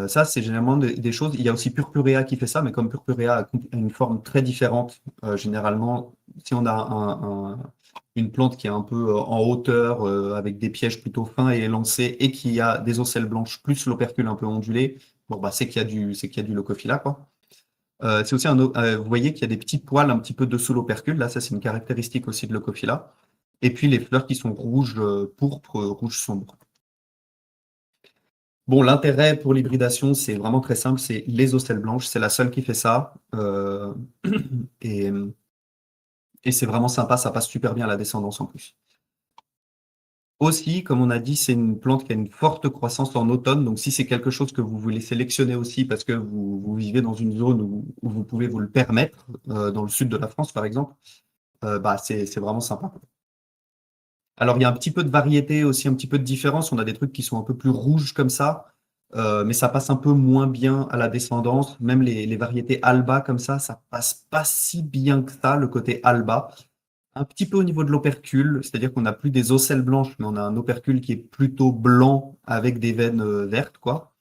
Ça, c'est généralement des choses. Il y a aussi Purpurea qui fait ça, mais comme Purpurea a une forme très différente, généralement, si on a une plante qui est un peu en hauteur, avec des pièges plutôt fins et élancés, et qui a des ocelles blanches plus l'opercule un peu ondulé, bon, bah, c'est qu'il y a du Leucophylla, quoi. C'est aussi vous voyez qu'il y a des petits poils un petit peu dessous l'opercule. Là, ça, c'est une caractéristique aussi de Leucophylla. Et puis les fleurs qui sont rouges, pourpre, rouge sombre. Bon, l'intérêt pour l'hybridation, c'est vraiment très simple, c'est les ocelles blanches, c'est la seule qui fait ça. Et, et c'est vraiment sympa, ça passe super bien à la descendance en plus. Aussi, comme on a dit, c'est une plante qui a une forte croissance en automne. Donc, si c'est quelque chose que vous voulez sélectionner aussi parce que vous vivez dans une zone où vous pouvez vous le permettre, dans le sud de la France par exemple, bah, c'est vraiment sympa. Alors, il y a un petit peu de variété aussi, un petit peu de différence. On a des trucs qui sont un peu plus rouges comme ça, mais ça passe un peu moins bien à la descendance. Même les variétés Alba comme ça passe pas si bien que ça, le côté Alba. Un petit peu au niveau de l'opercule, c'est-à-dire qu'on n'a plus des ocelles blanches, mais on a un opercule qui est plutôt blanc avec des veines vertes, quoi,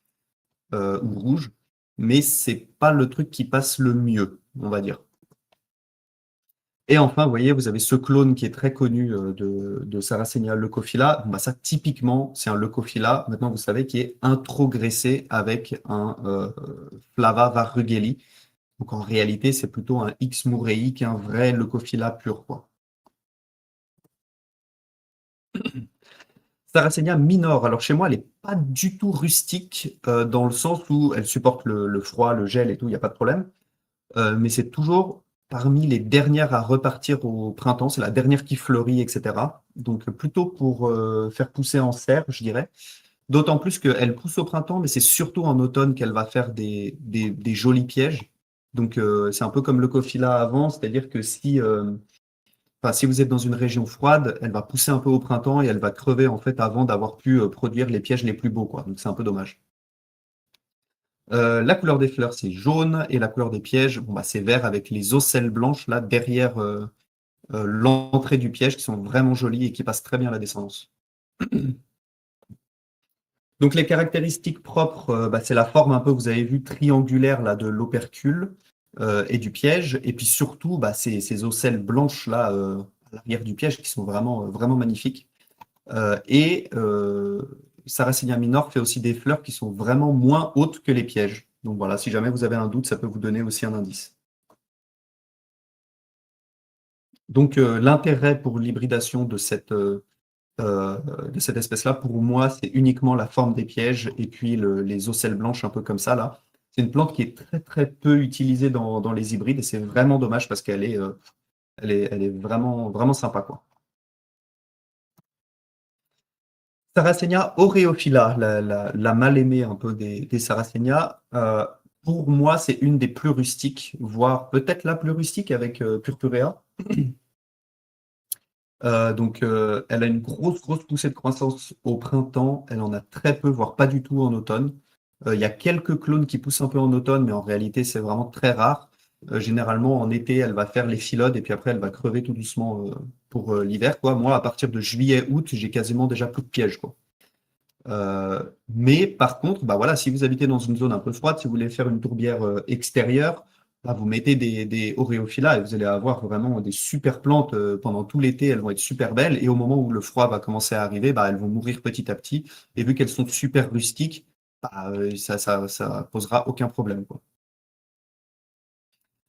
ou rouges. Mais c'est pas le truc qui passe le mieux, on va dire. Et enfin, vous voyez, vous avez ce clone qui est très connu de Sarracenia leucophylla. Bon, bah, ça, typiquement, c'est un leucophylla, maintenant vous savez, qui est introgressé avec un Flava varugeli. Donc en réalité, c'est plutôt un X murray qu'un vrai leucophylla pur, quoi. Sarracenia minor, alors chez moi, elle n'est pas du tout rustique, dans le sens où elle supporte le froid, le gel et tout, il n'y a pas de problème. Mais c'est toujours parmi les dernières à repartir au printemps. C'est la dernière qui fleurit, etc. Donc plutôt pour faire pousser en serre, je dirais. D'autant plus qu'elle pousse au printemps, mais c'est surtout en automne qu'elle va faire des jolis pièges. Donc c'est un peu comme le Leucophylla avant, c'est-à-dire que si vous êtes dans une région froide, elle va pousser un peu au printemps et elle va crever en fait avant d'avoir pu produire les pièges les plus beaux, quoi. Donc c'est un peu dommage. La couleur des fleurs, c'est jaune, et la couleur des pièges, bon, bah, c'est vert avec les ocelles blanches là derrière l'entrée du piège qui sont vraiment jolies et qui passent très bien à la descendance. Donc les caractéristiques propres, bah, c'est la forme un peu, vous avez vu, triangulaire là, de l'opercule et du piège. Et puis surtout, bah, ces ocelles blanches là à l'arrière du piège qui sont vraiment, vraiment magnifiques. Sarracenia minor fait aussi des fleurs qui sont vraiment moins hautes que les pièges. Donc voilà, si jamais vous avez un doute, ça peut vous donner aussi un indice. Donc l'intérêt pour l'hybridation de cette espèce-là, pour moi, c'est uniquement la forme des pièges et puis les ocelles blanches un peu comme ça là. C'est une plante qui est très très peu utilisée dans les hybrides et c'est vraiment dommage parce qu'elle est vraiment, vraiment sympa quoi. Sarracenia aureophylla, la mal-aimée un peu des Sarracenia, pour moi, c'est une des plus rustiques, voire peut-être la plus rustique avec Purpurea. Elle a une grosse, grosse poussée de croissance au printemps. Elle en a très peu, voire pas du tout en automne. Il y a quelques clones qui poussent un peu en automne, mais en réalité, c'est vraiment très rare. Généralement, en été, elle va faire les phyllodes et puis après, elle va crever tout doucement pour l'hiver, quoi. Moi, à partir de juillet, août, j'ai quasiment déjà plus de pièges, quoi. Mais par contre, bah voilà, si vous habitez dans une zone un peu froide, si vous voulez faire une tourbière extérieure, bah vous mettez des Oreophylla et vous allez avoir vraiment des super plantes pendant tout l'été. Elles vont être super belles et au moment où le froid va commencer à arriver, bah elles vont mourir petit à petit. Et vu qu'elles sont super rustiques, bah, ça posera aucun problème, quoi.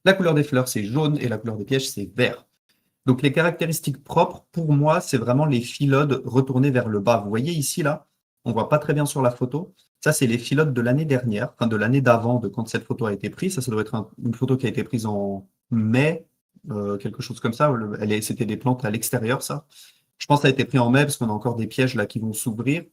La couleur des fleurs, c'est jaune et la couleur des pièges, c'est vert. Donc les caractéristiques propres, pour moi, c'est vraiment les phyllodes retournés vers le bas. Vous voyez ici, là, on voit pas très bien sur la photo. Ça, c'est les phyllodes de l'année dernière, enfin de l'année d'avant, de quand cette photo a été prise. Ça doit être une photo qui a été prise en mai, quelque chose comme ça. C'était des plantes à l'extérieur, ça. Je pense que ça a été pris en mai parce qu'on a encore des pièges là qui vont s'ouvrir.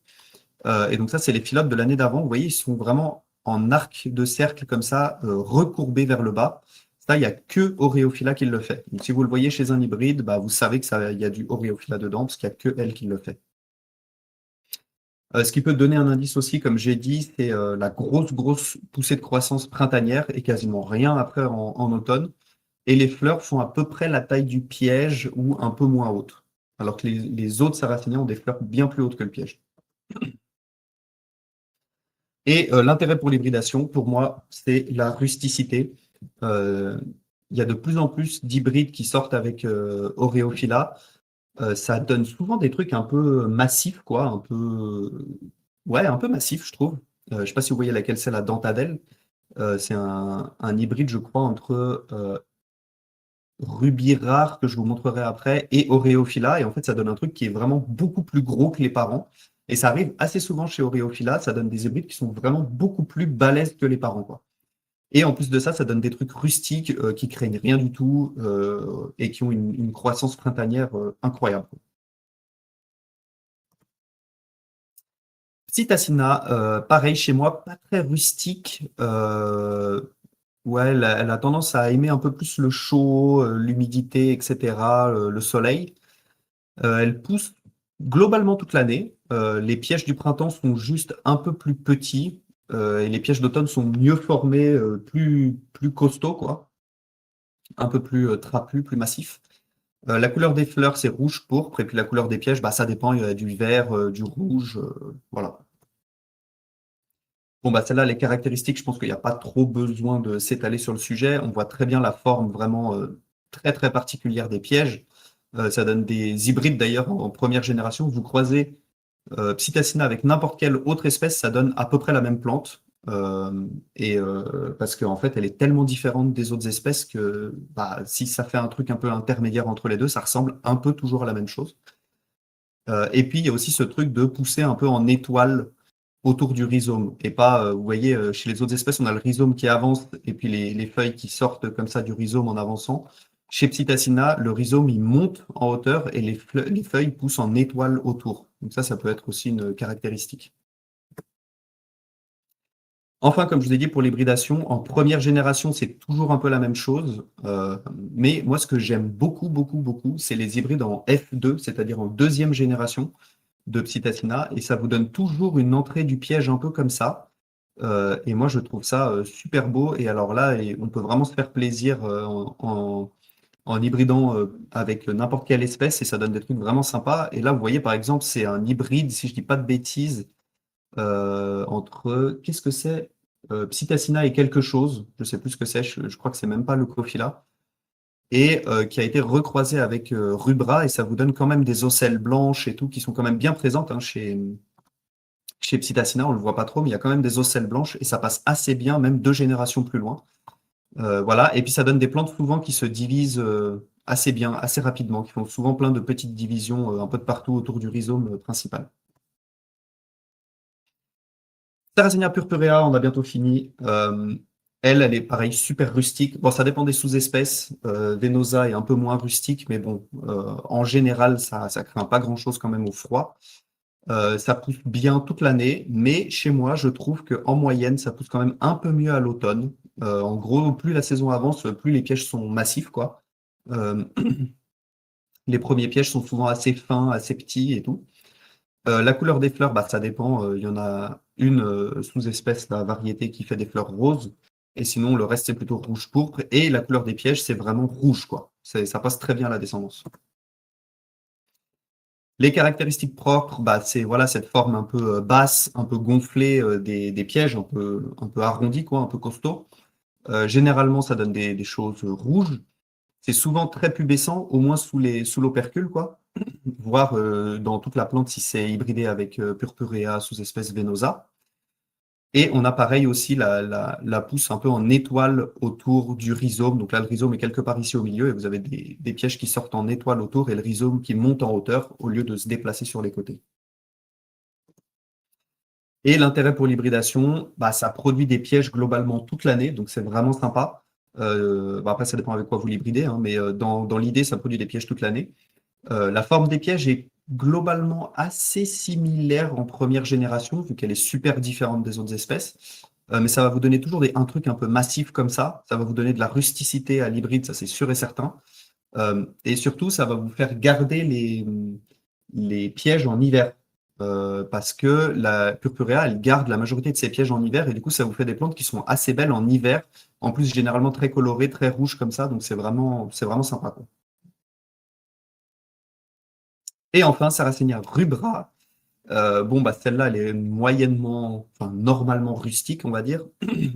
Et donc ça, c'est les phyllodes de l'année d'avant. Vous voyez, ils sont vraiment en arc de cercle comme ça, recourbés vers le bas. Ça, il n'y a que Oreophylla qui le fait. Donc, si vous le voyez chez un hybride, bah, vous savez que ça, il y a du Oreophylla dedans, parce qu'il n'y a que elle qui le fait. Ce qui peut donner un indice aussi, comme j'ai dit, c'est la grosse, grosse poussée de croissance printanière et quasiment rien après en automne. Et les fleurs font à peu près la taille du piège ou un peu moins haute. Alors que les autres sarracéniens ont des fleurs bien plus hautes que le piège. Et l'intérêt pour l'hybridation, pour moi, c'est la rusticité. Euh, Il y a de plus en plus d'hybrides qui sortent avec Oreophylla. Ça donne souvent des trucs un peu massifs, quoi, un peu, ouais, un peu massif, je trouve. Je ne sais pas si vous voyez laquelle c'est la Dentadelle. C'est un hybride, je crois, entre Ruby Rare, que je vous montrerai après, et Oreophylla. Et en fait, ça donne un truc qui est vraiment beaucoup plus gros que les parents. Et ça arrive assez souvent chez Oreophylla. Ça donne des hybrides qui sont vraiment beaucoup plus balèzes que les parents, quoi. Et en plus de ça, ça donne des trucs rustiques qui craignent rien du tout et qui ont une croissance printanière incroyable. Psittacina, pareil chez moi, pas très rustique. Ouais, elle a tendance à aimer un peu plus le chaud, l'humidité, etc., le soleil. Elle pousse globalement toute l'année. Les pièges du printemps sont juste un peu plus petits et les pièges d'automne sont mieux formés, plus costauds, quoi. Un peu plus trapus, plus massifs. La couleur des fleurs, c'est rouge, pourpre, et puis la couleur des pièges, bah, ça dépend. Il y a du vert, du rouge, voilà. Bon, bah, celle-là, les caractéristiques, je pense qu'il n'y a pas trop besoin de s'étaler sur le sujet. On voit très bien la forme vraiment très, très particulière des pièges. Ça donne des hybrides d'ailleurs en première génération. Vous croisez Psittacina avec n'importe quelle autre espèce, ça donne à peu près la même plante. Parce qu'en fait, elle est tellement différente des autres espèces que bah, si ça fait un truc un peu intermédiaire entre les deux, ça ressemble un peu toujours à la même chose. Et puis, il y a aussi ce truc de pousser un peu en étoile autour du rhizome. Et pas, vous voyez, chez les autres espèces, on a le rhizome qui avance et puis les feuilles qui sortent comme ça du rhizome en avançant. Chez Psittacina, le rhizome, il monte en hauteur et les feuilles poussent en étoile autour. Donc ça peut être aussi une caractéristique. Enfin, comme je vous ai dit, pour l'hybridation, en première génération, c'est toujours un peu la même chose. Mais moi, ce que j'aime beaucoup, beaucoup, beaucoup, c'est les hybrides en F2, c'est-à-dire en deuxième génération de Psittacina. Et ça vous donne toujours une entrée du piège un peu comme ça. Et moi, je trouve ça super beau. Et alors là, on peut vraiment se faire plaisir en hybridant avec n'importe quelle espèce et ça donne des trucs vraiment sympas. Et là, vous voyez, par exemple, c'est un hybride, si je dis pas de bêtises, entre, qu'est-ce que c'est? Psittacina et quelque chose, je sais plus ce que c'est, je crois que c'est même pas le Leucophila, et qui a été recroisé avec Rubra, et ça vous donne quand même des ocelles blanches et tout, qui sont quand même bien présentes hein, chez Psittacina, on le voit pas trop, mais il y a quand même des ocelles blanches, et ça passe assez bien, même 2 générations plus loin. Voilà, et puis ça donne des plantes souvent qui se divisent assez bien, assez rapidement, qui font souvent plein de petites divisions un peu de partout autour du rhizome principal. Sarracenia purpurea, on a bientôt fini. Elle est pareil, super rustique. Bon, ça dépend des sous-espèces. Venosa est un peu moins rustique, mais bon, en général, ça craint pas grand-chose quand même au froid. Ça pousse bien toute l'année, mais chez moi, je trouve qu'en moyenne, ça pousse quand même un peu mieux à l'automne. En gros, plus la saison avance, plus les pièges sont massifs, quoi. Euh, les premiers pièges sont souvent assez fins, assez petits et tout. La couleur des fleurs, bah, ça dépend. Il y en a une sous-espèce, la variété qui fait des fleurs roses. Et sinon, le reste, c'est plutôt rouge-pourpre. Et la couleur des pièges, c'est vraiment rouge, quoi. Ça passe très bien à la descendance. Les caractéristiques propres, bah, c'est voilà, cette forme un peu basse, un peu gonflée des pièges, un peu arrondi, quoi, un peu costaud. Généralement, ça donne des choses rouges. C'est souvent très pubescent, au moins sous l'opercule, quoi. Voir dans toute la plante si c'est hybridé avec Purpurea sous-espèce venosa. Et on a pareil aussi la pousse un peu en étoile autour du rhizome. Donc là, le rhizome est quelque part ici au milieu et vous avez des pièges qui sortent en étoile autour et le rhizome qui monte en hauteur au lieu de se déplacer sur les côtés. Et l'intérêt pour l'hybridation, bah, ça produit des pièges globalement toute l'année, donc c'est vraiment sympa. Bah, après, ça dépend avec quoi vous l'hybridez, hein, mais dans l'idée, ça produit des pièges toute l'année. La forme des pièges est globalement assez similaire en première génération, vu qu'elle est super différente des autres espèces. Mais ça va vous donner toujours un truc un peu massif comme ça. Ça va vous donner de la rusticité à l'hybride, ça c'est sûr et certain. Et surtout, ça va vous faire garder les pièges en hiver. Parce que la Purpurea, elle garde la majorité de ses pièges en hiver, et du coup, ça vous fait des plantes qui sont assez belles en hiver. En plus, généralement très colorées, très rouges comme ça, donc c'est vraiment sympa, quoi. Et enfin, Sarracenia rubra. Bon, bah, celle-là, elle est moyennement, enfin, normalement rustique, on va dire.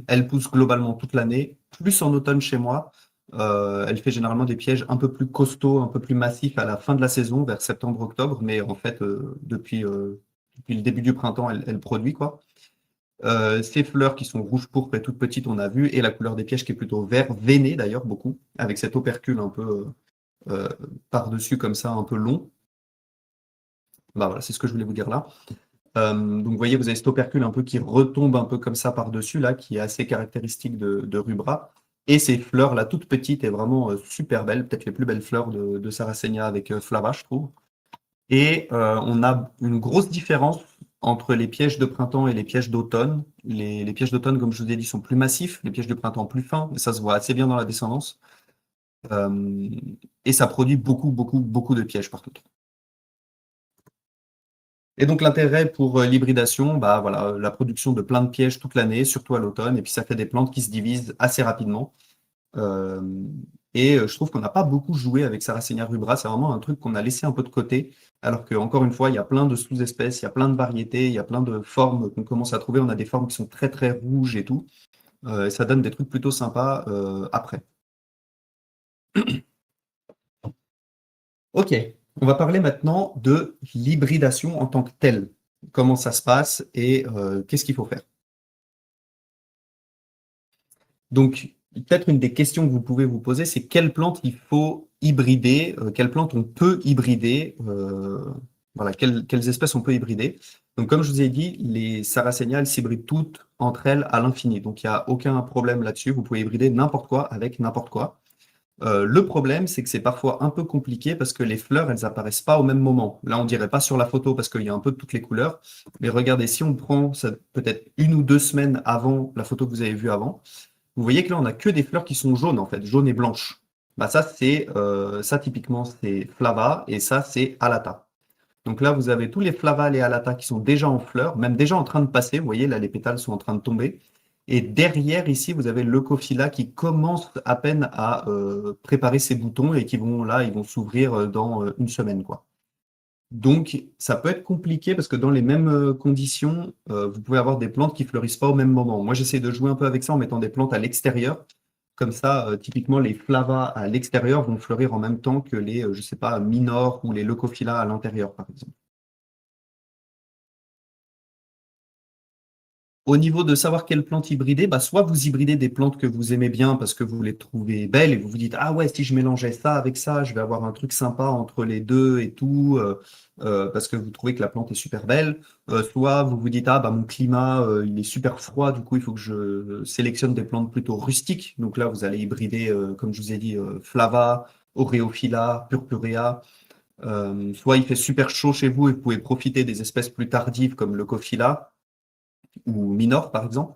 Elle pousse globalement toute l'année, plus en automne chez moi. Elle fait généralement des pièges un peu plus costauds, un peu plus massifs à la fin de la saison, vers septembre-octobre, mais en fait, depuis le début du printemps, elle produit, quoi. Ces fleurs qui sont rouges pourpres et toutes petites, on a vu, et la couleur des pièges qui est plutôt vert, veiné d'ailleurs, beaucoup, avec cet opercule un peu euh, par-dessus, comme ça, un peu long. Bah voilà, c'est ce que je voulais vous dire là. Donc vous voyez, vous avez cet opercule un peu qui retombe un peu comme ça par-dessus, là, qui est assez caractéristique de Rubra. Et ces fleurs-là, toutes petites et vraiment super belles, peut-être les plus belles fleurs de Sarracenia avec Flava, je trouve. Et on a une grosse différence entre les pièges de printemps et les pièges d'automne. Les pièges d'automne, comme je vous ai dit, sont plus massifs, les pièges de printemps plus fins, et ça se voit assez bien dans la descendance. Euh, et ça produit beaucoup, beaucoup, beaucoup de pièges par contre. Et donc l'intérêt pour l'hybridation, bah voilà, la production de plein de pièges toute l'année, surtout à l'automne, et puis ça fait des plantes qui se divisent assez rapidement. Euh, et je trouve qu'on n'a pas beaucoup joué avec Sarracenia rubra, c'est vraiment un truc qu'on a laissé un peu de côté, alors que encore une fois, il y a plein de sous-espèces, il y a plein de variétés, il y a plein de formes qu'on commence à trouver. On a des formes qui sont très très rouges et tout, et ça donne des trucs plutôt sympas après. Ok, on va parler maintenant de l'hybridation en tant que telle. Comment ça se passe et qu'est-ce qu'il faut faire. Donc, peut-être une des questions que vous pouvez vous poser, c'est quelle plante il faut hybrider, quelle plante on peut hybrider, voilà, quelles espèces on peut hybrider. Donc, comme je vous ai dit, les Sarracenia, elles s'hybrident toutes entre elles à l'infini. Donc, il n'y a aucun problème là-dessus. Vous pouvez hybrider n'importe quoi avec n'importe quoi. Le problème, c'est que c'est parfois un peu compliqué parce que les fleurs, elles apparaissent pas au même moment. Là, on dirait pas sur la photo parce qu'il y a un peu de toutes les couleurs. Mais regardez, si on prend ça peut-être 1 ou 2 semaines avant la photo que vous avez vue avant, vous voyez que là, on a que des fleurs qui sont jaunes, en fait, jaunes et blanches. Bah, ça, typiquement, c'est Flava, et ça, c'est Alata. Donc là, vous avez tous les Flava et Alata qui sont déjà en fleurs, même déjà en train de passer. Vous voyez, là, les pétales sont en train de tomber. Et derrière, ici, vous avez le Leucophila qui commence à peine à préparer ses boutons et qui vont, là, ils vont s'ouvrir dans 1 semaine, quoi. Donc, ça peut être compliqué parce que dans les mêmes conditions, vous pouvez avoir des plantes qui fleurissent pas au même moment. Moi, j'essaie de jouer un peu avec ça en mettant des plantes à l'extérieur. Comme ça, typiquement, les flavas à l'extérieur vont fleurir en même temps que les, je sais pas, minors ou les leucophylla à l'intérieur, par exemple. Au niveau de savoir quelle plante hybrider, bah, soit vous hybridez des plantes que vous aimez bien parce que vous les trouvez belles et vous vous dites, ah ouais, si je mélangeais ça avec ça, je vais avoir un truc sympa entre les deux et tout, parce que vous trouvez que la plante est super belle. Soit vous vous dites, ah bah mon climat, il est super froid, du coup il faut que je sélectionne des plantes plutôt rustiques. Donc là, vous allez hybrider, comme je vous ai dit, Flava, Oreophylla, Purpurea. Soit il fait super chaud chez vous et vous pouvez profiter des espèces plus tardives comme Leucophylla ou Minor, par exemple.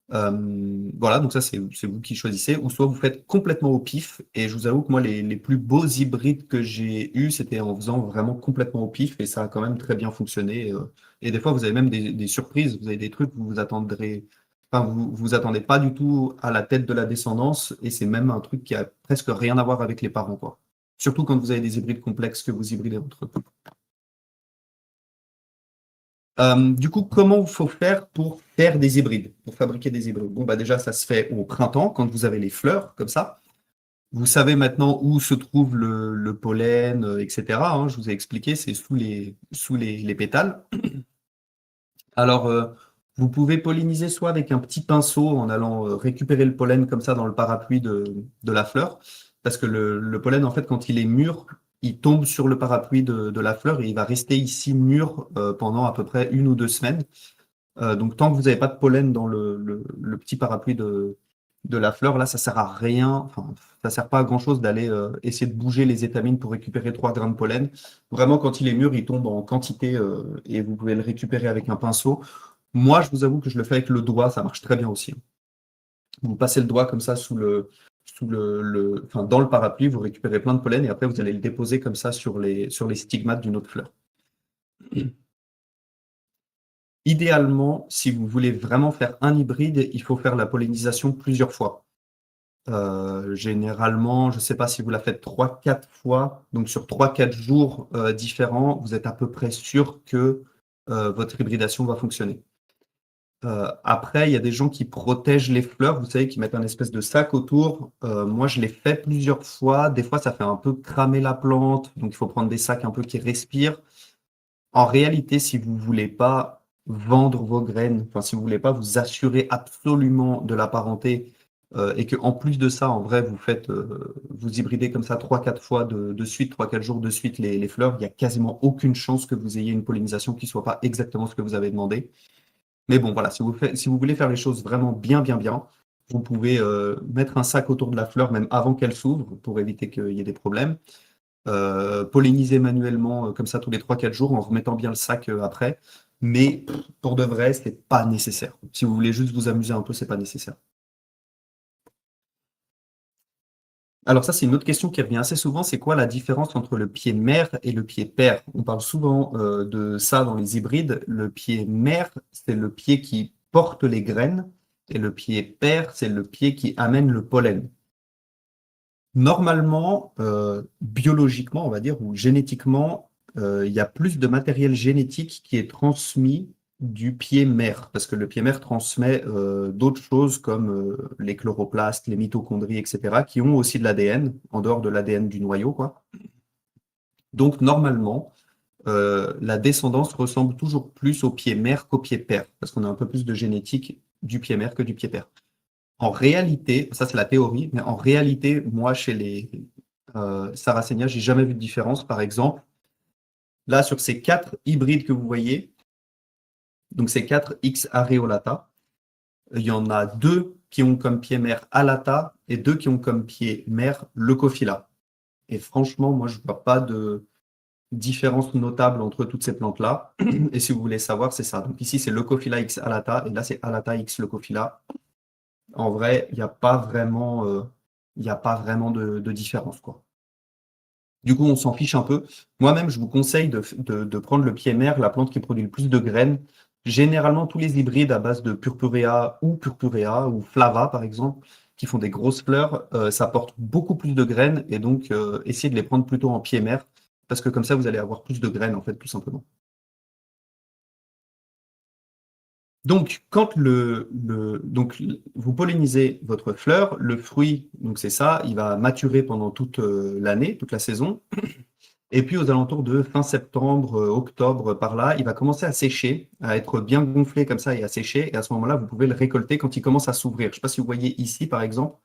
Voilà, donc ça, c'est vous qui choisissez. Ou soit vous faites complètement au pif. Et je vous avoue que moi, les plus beaux hybrides que j'ai eus, c'était en faisant vraiment complètement au pif. Et ça a quand même très bien fonctionné. Et des fois, vous avez même des surprises. Vous avez des trucs que vous vous attendrez. Enfin, vous attendez pas du tout à la tête de la descendance. Et c'est même un truc qui a presque rien à voir avec les parents, quoi. Surtout quand vous avez des hybrides complexes que vous hybridez entre eux. Du coup, comment il faut faire pour faire des hybrides, pour fabriquer des hybrides? Bon, bah déjà, ça se fait au printemps, quand vous avez les fleurs, comme ça. Vous savez maintenant où se trouve le pollen, etc., hein, je vous ai expliqué, c'est sous les pétales. Alors, vous pouvez polliniser soit avec un petit pinceau en allant récupérer le pollen comme ça dans le parapluie de la fleur, parce que le pollen, en fait, quand il est mûr, il tombe sur le parapluie de la fleur et il va rester ici mûr pendant à peu près 1 ou 2 semaines. Donc, tant que vous n'avez pas de pollen dans le petit parapluie de la fleur, là, ça sert à rien. Enfin, ça sert pas à grand-chose d'aller essayer de bouger les étamines pour récupérer 3 grains de pollen. Vraiment, quand il est mûr, il tombe en quantité et vous pouvez le récupérer avec un pinceau. Moi, je vous avoue que je le fais avec le doigt, ça marche très bien aussi. Vous passez le doigt comme ça enfin, dans le parapluie, vous récupérez plein de pollen et après, vous allez le déposer comme ça sur les stigmates d'une autre fleur. Idéalement, si vous voulez vraiment faire un hybride, il faut faire la pollinisation plusieurs fois. Généralement, je ne sais pas si vous la faites 3, 4 fois, donc sur 3, 4 jours différents, vous êtes à peu près sûr que votre hybridation va fonctionner. Après, il y a des gens qui protègent les fleurs, vous savez, qui mettent un espèce de sac autour. Moi, je l'ai fait plusieurs fois. Des fois, ça fait un peu cramer la plante, donc il faut prendre des sacs un peu qui respirent. En réalité, si vous voulez pas vendre vos graines, enfin, si vous voulez pas vous assurer absolument de la parenté, et que en plus de ça, en vrai, vous hybridez comme ça 3, 4 fois de suite, 3, 4 jours de suite les fleurs, il y a quasiment aucune chance que vous ayez une pollinisation qui soit pas exactement ce que vous avez demandé. Mais bon, voilà, si vous voulez faire les choses vraiment bien, bien, bien, vous pouvez mettre un sac autour de la fleur même avant qu'elle s'ouvre pour éviter qu'il y ait des problèmes. Polliniser manuellement comme ça tous les 3, 4 jours en remettant bien le sac après. Mais pour de vrai, c'est pas nécessaire. Si vous voulez juste vous amuser un peu, c'est pas nécessaire. Alors ça, c'est une autre question qui revient assez souvent. C'est quoi la différence entre le pied mère et le pied père? On parle souvent de ça dans les hybrides. Le pied mère, c'est le pied qui porte les graines et le pied père, c'est le pied qui amène le pollen. Normalement, biologiquement, on va dire, ou génétiquement, il y a plus de matériel génétique qui est transmis du pied mère, parce que le pied mère transmet d'autres choses comme les chloroplastes, les mitochondries, etc., qui ont aussi de l'ADN, en dehors de l'ADN du noyau, quoi. Donc, normalement, la descendance ressemble toujours plus au pied mère qu'au pied père, parce qu'on a un peu plus de génétique du pied mère que du pied père. En réalité, ça c'est la théorie, mais en réalité, moi, chez les Sarracenia, j'ai jamais vu de différence. Par exemple, là, sur ces 4 hybrides que vous voyez, donc ces 4 X areolata, il y en a 2 qui ont comme pied mère alata et 2 qui ont comme pied mère leucophylla. Et franchement, moi, je ne vois pas de différence notable entre toutes ces plantes-là. Et si vous voulez savoir, c'est ça. Donc ici, c'est leucophylla X alata et là, c'est alata X leucophylla. En vrai, il n'y a pas vraiment, de différence, quoi. Du coup, on s'en fiche un peu. Moi-même, je vous conseille de prendre le pied mère, la plante qui produit le plus de graines. Généralement, tous les hybrides à base de purpurea ou flava, par exemple, qui font des grosses fleurs, ça porte beaucoup plus de graines et donc essayez de les prendre plutôt en pied mère parce que comme ça, vous allez avoir plus de graines, en fait, tout simplement. Donc, quand vous pollinisez votre fleur, le fruit, donc c'est ça, il va maturer pendant toute l'année, toute la saison. Et puis, aux alentours de fin septembre, octobre, par là, il va commencer à sécher, à être bien gonflé comme ça et à sécher. Et à ce moment-là, vous pouvez le récolter quand il commence à s'ouvrir. Je ne sais pas si vous voyez ici, par exemple,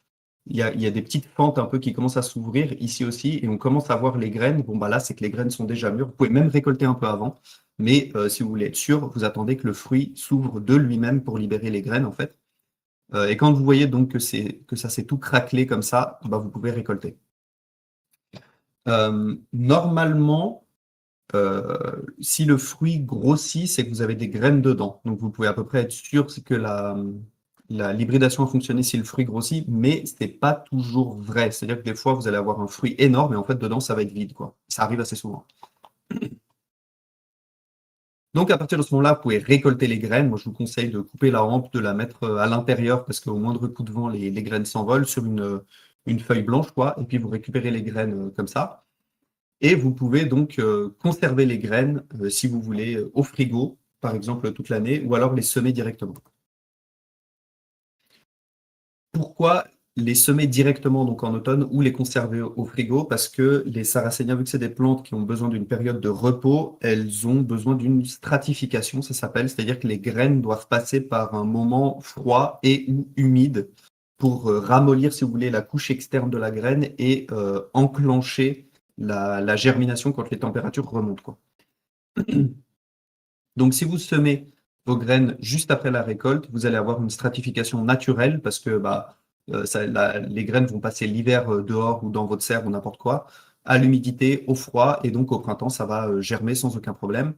il y a des petites fentes un peu qui commencent à s'ouvrir ici aussi, et on commence à voir les graines. Bon, bah là, c'est que les graines sont déjà mûres. Vous pouvez même récolter un peu avant, mais si vous voulez être sûr, vous attendez que le fruit s'ouvre de lui-même pour libérer les graines, en fait. Et quand vous voyez donc que ça s'est tout craquelé comme ça, bah, vous pouvez récolter. Normalement, si le fruit grossit, c'est que vous avez des graines dedans. Donc vous pouvez à peu près être sûr que l'hybridation a fonctionné si le fruit grossit, mais ce n'est pas toujours vrai. C'est-à-dire que des fois, vous allez avoir un fruit énorme et en fait, dedans, ça va être vide, quoi. Ça arrive assez souvent. Donc à partir de ce moment-là, vous pouvez récolter les graines. Moi, je vous conseille de couper la hampe, de la mettre à l'intérieur parce qu'au moindre coup de vent, les graines s'envolent sur une feuille blanche, quoi. Et puis vous récupérez les graines comme ça. Et vous pouvez donc conserver les graines, si vous voulez, au frigo, par exemple, toute l'année, ou alors les semer directement. Pourquoi les semer directement donc en automne ou les conserver au frigo? Parce que les sarracénias, vu que c'est des plantes qui ont besoin d'une période de repos, elles ont besoin d'une stratification, ça s'appelle, c'est-à-dire que les graines doivent passer par un moment froid et ou humide pour ramollir, si vous voulez, la couche externe de la graine et enclencher la germination quand les températures remontent, quoi. Donc, si vous semez vos graines juste après la récolte, vous allez avoir une stratification naturelle parce que bah, les graines vont passer l'hiver dehors ou dans votre serre ou n'importe quoi, à l'humidité, au froid, et donc au printemps, ça va germer sans aucun problème.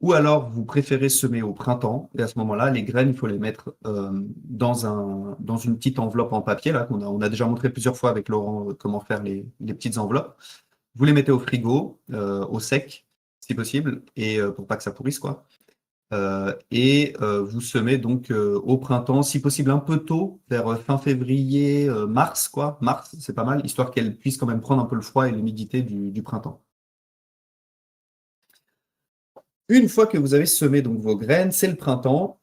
Ou alors, vous préférez semer au printemps, et à ce moment-là, les graines, il faut les mettre dans une petite enveloppe en papier, là, on a déjà montré plusieurs fois avec Laurent comment faire les petites enveloppes. Vous les mettez au frigo, au sec, si possible, et pour pas que ça pourrisse, quoi. Vous semez donc au printemps, si possible un peu tôt, vers fin février, mars, quoi. Mars, c'est pas mal, histoire qu'elles puissent quand même prendre un peu le froid et l'humidité du printemps. Une fois que vous avez semé donc vos graines, c'est le printemps.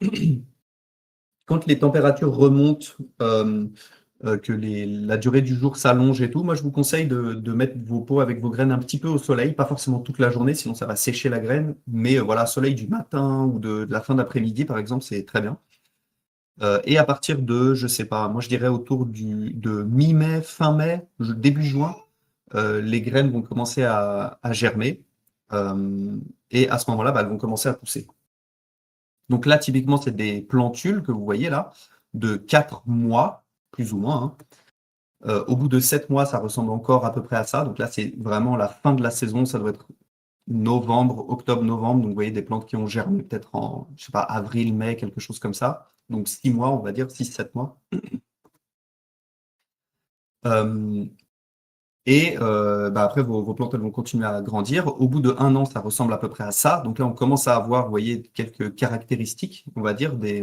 Quand les températures remontent, que la durée du jour s'allonge et tout, moi je vous conseille de mettre vos pots avec vos graines un petit peu au soleil, pas forcément toute la journée, sinon ça va sécher la graine, mais voilà, soleil du matin ou de la fin d'après-midi par exemple, c'est très bien. Et à partir de, je sais pas, moi je dirais autour de mi-mai, fin mai, début juin, les graines vont commencer à germer. Et à ce moment-là, bah, elles vont commencer à pousser. Donc là, typiquement, c'est des plantules que vous voyez là, de 4 mois, plus ou moins, hein. Au bout de 7 mois, ça ressemble encore à peu près à ça. Donc là, c'est vraiment la fin de la saison. Ça doit être novembre, octobre, novembre. Donc vous voyez des plantes qui ont germé peut-être en, je sais pas, avril, mai, quelque chose comme ça. Donc 6 mois, on va dire, 6-7 mois. Euh, bah après, vos plantes, elles vont continuer à grandir. Au bout de 1 an, ça ressemble à peu près à ça. Donc là, on commence à avoir, vous voyez, quelques caractéristiques, on va dire, des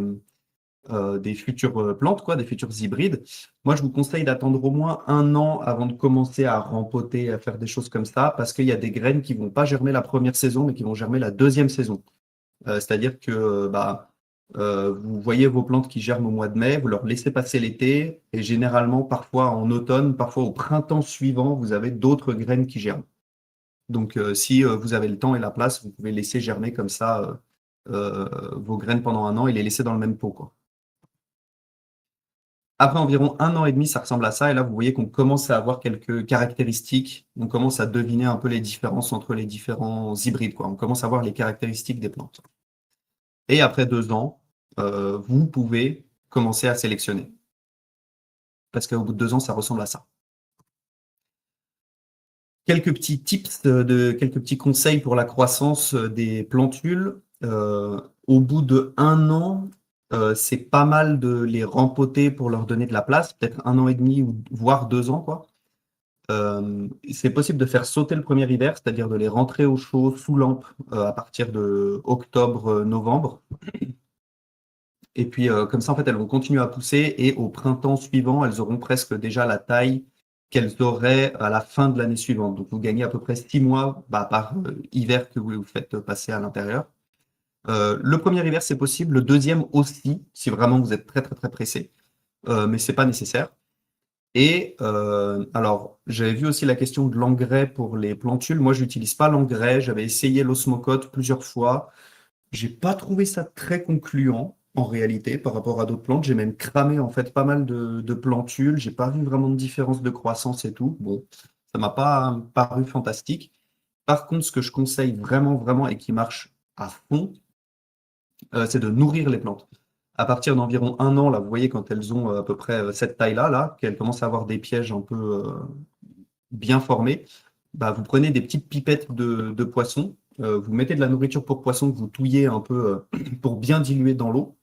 futures plantes, quoi, des futurs hybrides. Moi, je vous conseille d'attendre au moins 1 an avant de commencer à rempoter, à faire des choses comme ça, parce qu'il y a des graines qui vont pas germer la première saison, mais qui vont germer la deuxième saison. C'est-à-dire que vous voyez vos plantes qui germent au mois de mai, vous leur laissez passer l'été, et généralement, parfois en automne, parfois au printemps suivant, vous avez d'autres graines qui germent. Donc, si vous avez le temps et la place, vous pouvez laisser germer comme ça vos graines pendant 1 an et les laisser dans le même pot, quoi. Après environ 1 an et demi, ça ressemble à ça. Et là, vous voyez qu'on commence à avoir quelques caractéristiques. On commence à deviner un peu les différences entre les différents hybrides, quoi. On commence à voir les caractéristiques des plantes. Et après 2 ans, vous pouvez commencer à sélectionner. Parce qu'au bout de 2 ans, ça ressemble à ça. Quelques petits tips, quelques petits conseils pour la croissance des plantules. Au bout de 1 an, c'est pas mal de les rempoter pour leur donner de la place, peut-être 1 an et demi ou voire 2 ans, quoi. C'est possible de faire sauter le premier hiver, c'est-à-dire de les rentrer au chaud sous lampe à partir de octobre, novembre. Et puis comme ça, en fait, elles vont continuer à pousser et au printemps suivant, elles auront presque déjà la taille qu'elles auraient à la fin de l'année suivante. Donc, vous gagnez à peu près 6 mois par hiver que vous vous faites passer à l'intérieur. Le premier hiver, c'est possible. Le deuxième aussi, si vraiment vous êtes très, très, très pressé. Mais c'est pas nécessaire. Et alors, j'avais vu aussi la question de l'engrais pour les plantules. Moi, je n'utilise pas l'engrais. J'avais essayé l'osmocote plusieurs fois. J'ai pas trouvé ça très concluant en réalité par rapport à d'autres plantes. J'ai même cramé en fait pas mal de plantules. J'ai pas vu vraiment de différence de croissance et tout. Bon, ça m'a pas paru fantastique. Par contre, ce que je conseille vraiment, vraiment et qui marche à fond, c'est de nourrir les plantes. À partir d'environ 1 an, là, vous voyez quand elles ont à peu près cette taille-là, là, qu'elles commencent à avoir des pièges un peu bien formés, bah, vous prenez des petites pipettes de poisson, vous mettez de la nourriture pour poisson que vous touillez un peu pour bien diluer dans l'eau,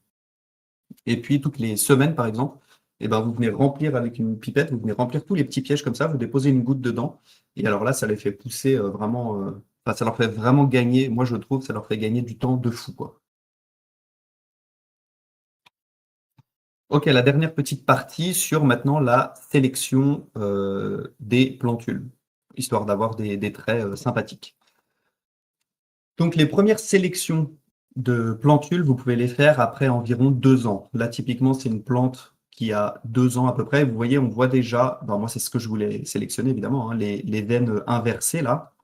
et puis toutes les semaines, par exemple, et ben, vous venez remplir avec une pipette, vous venez remplir tous les petits pièges comme ça, vous déposez une goutte dedans, et alors là, ça les fait pousser vraiment, enfin, ça leur fait vraiment gagner, moi je trouve, ça leur fait gagner du temps de fou, quoi. Ok, la dernière petite partie sur maintenant la sélection des plantules, histoire d'avoir des traits sympathiques. Donc les premières sélections de plantules, vous pouvez les faire après environ 2 ans. Là, typiquement, c'est une plante qui a 2 ans à peu près. Vous voyez, on voit déjà, ben, moi c'est ce que je voulais sélectionner évidemment, hein, les veines inversées là.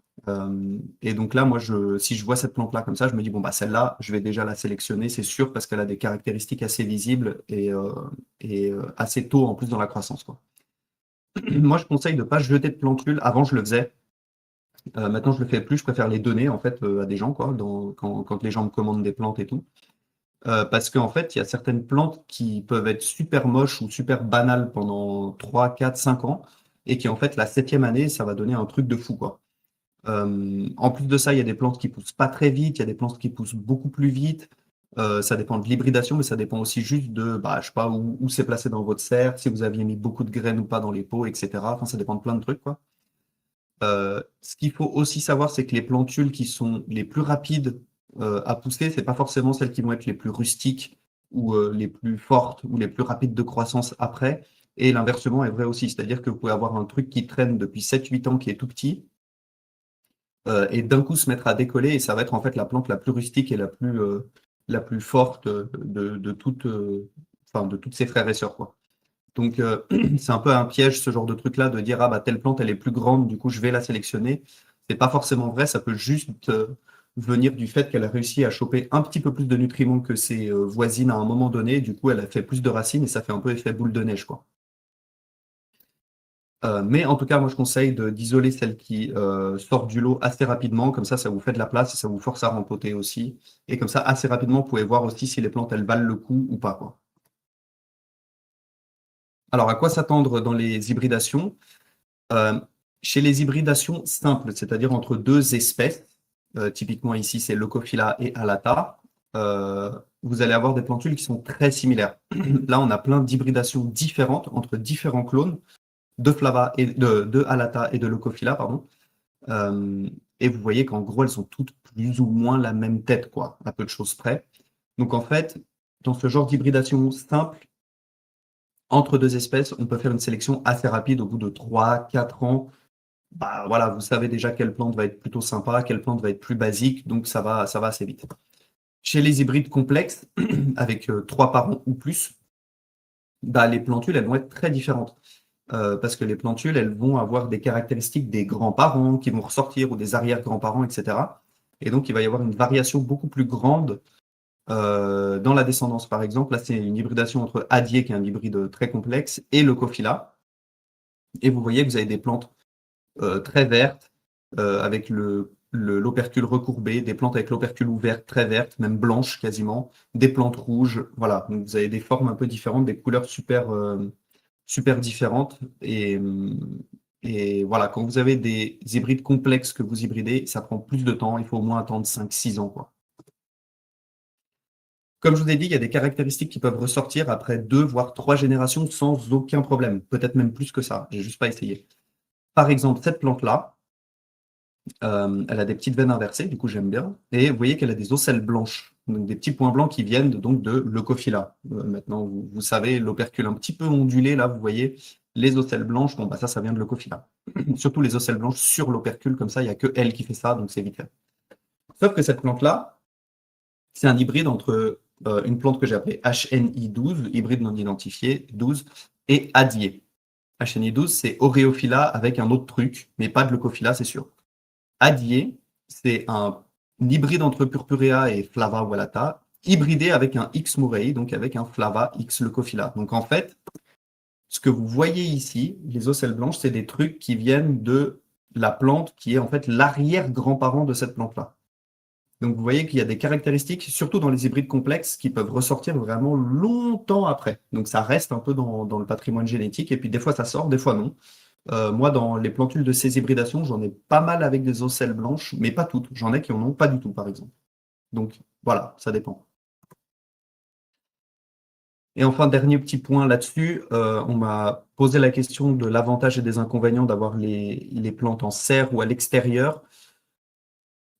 Et donc là, moi, si je vois cette plante-là comme ça, je me dis, bon, bah, celle-là, je vais déjà la sélectionner, c'est sûr, parce qu'elle a des caractéristiques assez visibles et assez tôt en plus dans la croissance, quoi. Moi, je conseille de ne pas jeter de plantules. Avant, je le faisais. Maintenant, je le fais plus. Je préfère les donner en fait à des gens, quoi, quand les gens me commandent des plantes et tout. Parce qu'en fait, il y a certaines plantes qui peuvent être super moches ou super banales pendant 3, 4, 5 ans, et qui en fait, la septième année, ça va donner un truc de fou, quoi. En plus de ça, il y a des plantes qui poussent pas très vite, il y a des plantes qui poussent beaucoup plus vite. Ça dépend de l'hybridation, mais ça dépend aussi juste de, bah, je sais pas, où c'est placé dans votre serre, si vous aviez mis beaucoup de graines ou pas dans les pots, etc. Enfin, ça dépend de plein de trucs, quoi. Ce qu'il faut aussi savoir, c'est que les plantules qui sont les plus rapides à pousser, c'est pas forcément celles qui vont être les plus rustiques ou les plus fortes ou les plus rapides de croissance après. Et l'inversement est vrai aussi, c'est-à-dire que vous pouvez avoir un truc qui traîne depuis 7-8 ans qui est tout petit et d'un coup se mettre à décoller et ça va être en fait la plante la plus rustique et la plus forte enfin, de toutes ses frères et sœurs, quoi. Donc, c'est un peu un piège, ce genre de truc-là, de dire, ah bah, telle plante, elle est plus grande, du coup, je vais la sélectionner. C'est pas forcément vrai, ça peut juste venir du fait qu'elle a réussi à choper un petit peu plus de nutriments que ses voisines à un moment donné, du coup, elle a fait plus de racines et ça fait un peu effet boule de neige, quoi. Mais en tout cas, moi, je conseille d'isoler celles qui sortent du lot assez rapidement, comme ça vous fait de la place et ça vous force à rempoter aussi. Et comme ça, assez rapidement, vous pouvez voir aussi si les plantes, elles valent le coup ou pas, quoi. Alors, à quoi s'attendre dans les hybridations? Euh, Chez les hybridations simples, c'est-à-dire entre deux espèces, typiquement ici c'est Leucophila et Alata, vous allez avoir des plantules qui sont très similaires. Là, on a plein d'hybridations différentes entre différents clones de Flava et de Alata et de Leucophila, pardon. Euh, et vous voyez qu'en gros, elles ont toutes plus ou moins la même tête, quoi, à peu de choses près. Donc en fait, dans ce genre d'hybridation simple, entre deux espèces, on peut faire une sélection assez rapide au bout de 3, 4 ans. Bah voilà, vous savez déjà quelle plante va être plutôt sympa, quelle plante va être plus basique, donc ça va assez vite. Chez les hybrides complexes, avec 3 parents ou plus, bah, les plantules, elles vont être très différentes. Parce que les plantules, elles vont avoir des caractéristiques des grands-parents qui vont ressortir ou des arrière-grands-parents, etc. Et donc, il va y avoir une variation beaucoup plus grande dans la descendance. Par exemple, là, c'est une hybridation entre Adier, qui est un hybride très complexe, et Leucophila. Et vous voyez que vous avez des plantes très vertes, avec l'opercule recourbé, des plantes avec l'opercule ouverte, très verte, même blanche quasiment, des plantes rouges. Voilà, donc vous avez des formes un peu différentes, des couleurs super différentes. Et voilà, quand vous avez des hybrides complexes que vous hybridez, ça prend plus de temps, il faut au moins attendre 5-6 ans, quoi. Comme je vous ai dit, il y a des caractéristiques qui peuvent ressortir après 2 voire 3 générations sans aucun problème, peut-être même plus que ça, j'ai juste pas essayé. Par exemple, cette plante-là, elle a des petites veines inversées, du coup j'aime bien. Et vous voyez qu'elle a des ocelles blanches, donc des petits points blancs qui viennent donc de Leucophila. Maintenant, vous savez, l'opercule un petit peu ondulé, là, vous voyez, Les ocelles blanches, bon, bah ça vient de l'Eucophylla. Surtout les ocelles blanches sur l'opercule, comme ça, il n'y a que elle qui fait ça, donc c'est vite fait. Sauf que cette plante-là, c'est un hybride entre une plante que j'ai appelée HNI12, hybride non identifié, 12, et Adier. HNI12, c'est Oreophylla avec un autre truc, mais pas de Leucophylla, c'est sûr. Adier, c'est un hybride entre Purpurea et Flava wallata, hybridé avec un X morei, donc avec un Flava X Leucophylla. Donc en fait, ce que vous voyez ici, les ocelles blanches, c'est des trucs qui viennent de la plante qui est en fait l'arrière-grand-parent de cette plante-là. Donc vous voyez qu'il y a des caractéristiques, surtout dans les hybrides complexes, qui peuvent ressortir vraiment longtemps après. Donc ça reste un peu dans le patrimoine génétique, et puis des fois ça sort, des fois non. Moi, dans les plantules de ces hybridations, j'en ai pas mal avec des ocelles blanches, mais pas toutes. J'en ai qui en ont pas du tout, par exemple. Donc voilà, ça dépend. Et enfin, dernier petit point là-dessus, on m'a posé la question de l'avantage et des inconvénients d'avoir les plantes en serre ou à l'extérieur.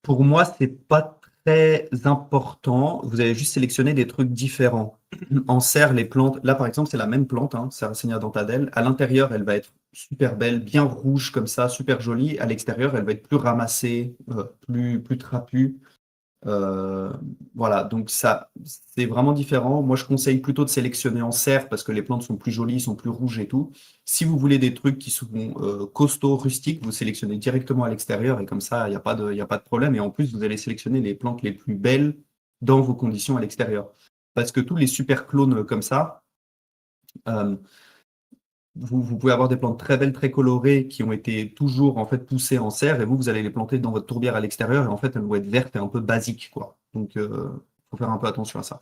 Pour moi, c'est pas très important. Vous allez juste sélectionner des trucs différents. En serre, les plantes, là par exemple, c'est la même plante, hein, Sarracenia dentadelle. À l'intérieur, elle va être super belle, bien rouge comme ça, super jolie. À l'extérieur, elle va être plus ramassée, plus trapue. Euh, voilà, donc ça, c'est vraiment différent. Moi, je conseille plutôt de sélectionner en serre parce que les plantes sont plus jolies, sont plus rouges et tout. Si vous voulez des trucs qui sont costauds, rustiques, vous sélectionnez directement à l'extérieur et comme ça, il n'y a pas y a pas de problème. Et en plus, vous allez sélectionner les plantes les plus belles dans vos conditions à l'extérieur. Parce que tous les super clones comme ça, euh, vous pouvez avoir des plantes très belles, très colorées, qui ont été toujours en fait poussées en serre, et vous allez les planter dans votre tourbière à l'extérieur, et en fait elles vont être vertes et un peu basiques, quoi. Donc faut faire un peu attention à ça.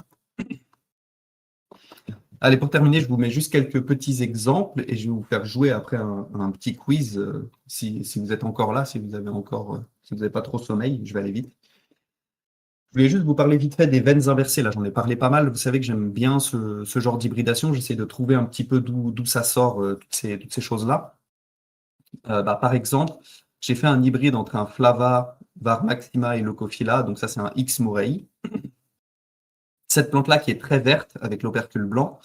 Allez, pour terminer, je vous mets juste quelques petits exemples, et je vais vous faire jouer après un petit quiz, si vous êtes encore là, si vous avez encore, si vous n'avez pas trop sommeil, je vais aller vite. Je voulais juste vous parler vite fait des veines inversées. Là, j'en ai parlé pas mal. Vous savez que j'aime bien ce genre d'hybridation. J'essaie de trouver un petit peu d'où ça sort, toutes ces choses-là. Par exemple, j'ai fait un hybride entre un Flava, Var Maxima et Leucophylla, donc ça c'est un X morei. Cette plante-là qui est très verte avec l'opercule blanc,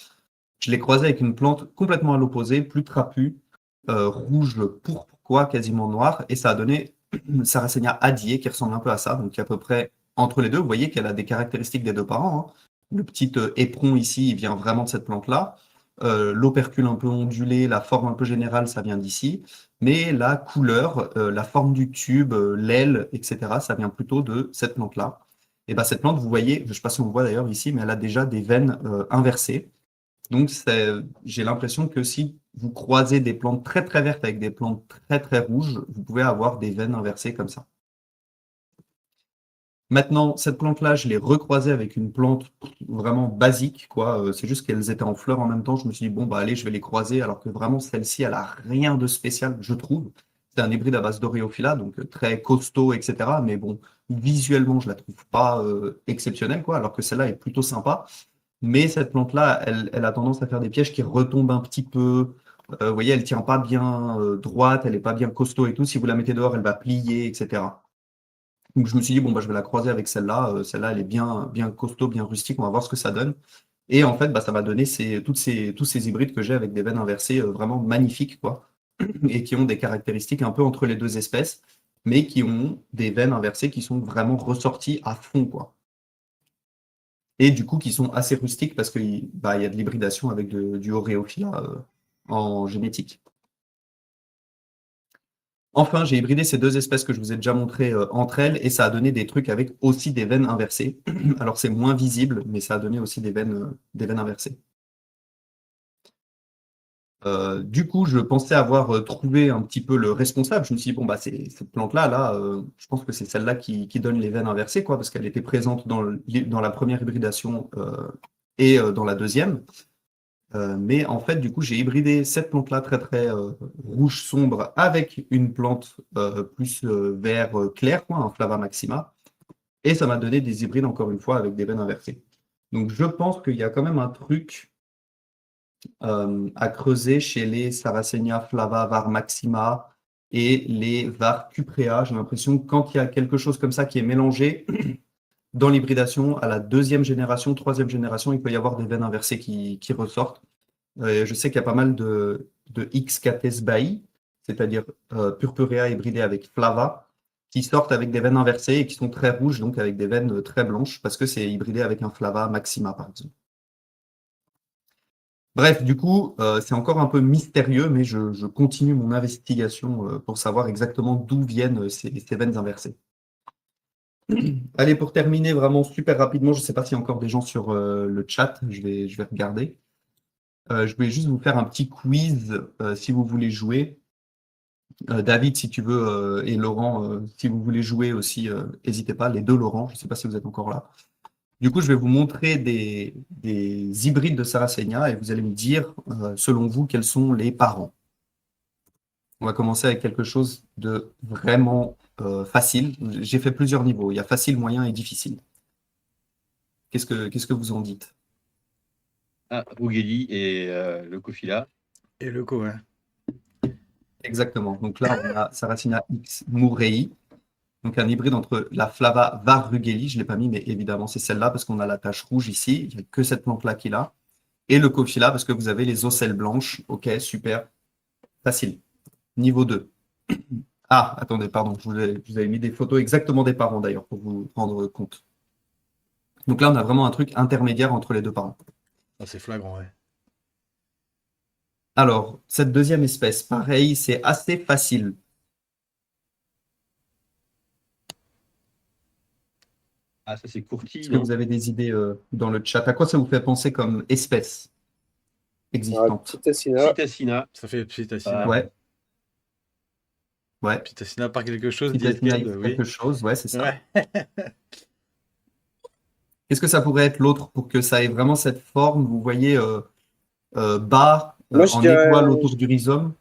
je l'ai croisée avec une plante complètement à l'opposé, plus trapue, rouge pourquoi quasiment noir, et ça a donné Sarracenia adier qui ressemble un peu à ça, donc qui est à peu près entre les deux. Vous voyez qu'elle a des caractéristiques des deux parents, hein. Le petit éperon ici, il vient vraiment de cette plante-là. L'opercule un peu ondulé, la forme un peu générale, ça vient d'ici. Mais la couleur, la forme du tube, l'aile, etc., ça vient plutôt de cette plante-là. Et ben, cette plante, vous voyez, je ne sais pas si on voit d'ailleurs ici, mais elle a déjà des veines inversées. Donc, j'ai l'impression que si vous croisez des plantes très très vertes avec des plantes très très rouges, vous pouvez avoir des veines inversées comme ça. Maintenant, cette plante-là, je l'ai recroisée avec une plante vraiment basique, quoi. C'est juste qu'elles étaient en fleurs en même temps. Je me suis dit, bon, bah allez, je vais les croiser, alors que vraiment, celle-ci, elle a rien de spécial, je trouve. C'est un hybride à base d'Oreophylla, donc très costaud, etc. Mais bon, visuellement, je la trouve pas exceptionnelle, quoi, alors que celle-là est plutôt sympa. Mais cette plante-là, elle a tendance à faire des pièges qui retombent un petit peu. Vous voyez, elle tient pas bien droite, elle est pas bien costaud et tout. Si vous la mettez dehors, elle va plier, etc. Donc je me suis dit, bon, bah, je vais la croiser avec celle-là. Celle-là, elle est bien, bien costaud, bien rustique. On va voir ce que ça donne. Et en fait, bah, ça m'a donné tous ces hybrides que j'ai avec des veines inversées vraiment magnifiques, quoi. Et qui ont des caractéristiques un peu entre les deux espèces, mais qui ont des veines inversées qui sont vraiment ressorties à fond, quoi. Et du coup, qui sont assez rustiques parce qu'il bah, y a de l'hybridation avec du Oreophylla en génétique. Enfin, j'ai hybridé ces deux espèces que je vous ai déjà montrées entre elles, et ça a donné des trucs avec aussi des veines inversées. Alors c'est moins visible, mais ça a donné aussi des veines inversées. Du coup, je pensais avoir trouvé un petit peu le responsable. Je me suis dit, bon, bah, c'est cette plante-là, je pense que c'est celle-là qui donne les veines inversées, quoi, parce qu'elle était présente dans la première hybridation et dans la deuxième. Mais en fait, du coup, j'ai hybridé cette plante-là très très rouge sombre avec une plante plus vert clair, quoi, un Flava Maxima. Et ça m'a donné des hybrides, encore une fois, avec des veines inversées. Donc je pense qu'il y a quand même un truc à creuser chez les Sarracenia Flava Var Maxima et les Var Cuprea. J'ai l'impression que quand il y a quelque chose comme ça qui est mélangé, dans l'hybridation, à la deuxième génération, troisième génération, il peut y avoir des veines inversées qui ressortent. Je sais qu'il y a pas mal de X-Cates Bai, c'est-à-dire Purpurea hybridé avec Flava, qui sortent avec des veines inversées et qui sont très rouges, donc avec des veines très blanches, parce que c'est hybridé avec un Flava Maxima, par exemple. Bref, du coup, c'est encore un peu mystérieux, mais je continue mon investigation pour savoir exactement d'où viennent ces veines inversées. Allez, pour terminer vraiment super rapidement, je ne sais pas s'il y a encore des gens sur le chat, je vais regarder. Je voulais juste vous faire un petit quiz si vous voulez jouer. David, si tu veux, et Laurent, si vous voulez jouer aussi, n'hésitez pas, les deux Laurent, je ne sais pas si vous êtes encore là. Du coup, je vais vous montrer des hybrides de Sarracenia et vous allez me dire, selon vous, quels sont les parents. On va commencer avec quelque chose de vraiment facile. J'ai fait plusieurs niveaux. Il y a facile, moyen et difficile. Qu'est-ce que vous en dites? Rugeli et le Kofila. Et le co, ouais. Exactement. Donc là, on a Sarracenia X Murray. Donc un hybride entre la Flava Varugeli, je ne l'ai pas mis, mais évidemment c'est celle-là parce qu'on a la tache rouge ici, il n'y a que cette plante-là qui l'a. Et le Kofila parce que vous avez les ocelles blanches. Ok, super. Facile. Niveau 2. Ah, attendez, pardon, je vous avais mis des photos exactement des parents d'ailleurs pour vous rendre compte. Donc là, on a vraiment un truc intermédiaire entre les deux parents. Ah, c'est flagrant, ouais. Alors, cette deuxième espèce, pareil, c'est assez facile. Ah, ça c'est Courti, Est-ce que non? vous avez des idées dans le chat? À quoi ça vous fait penser comme espèce existante? Psittacina. Psittacina. Ça fait Psittacina. Ouais. Ouais. Psittacina par quelque chose, dit Psittacina Étienne, X oui. quelque chose, ouais, c'est ça. Ouais. Qu'est-ce que ça pourrait être l'autre pour que ça ait vraiment cette forme, vous voyez, bas, Moi, je en dirais, étoile autour du rhizome?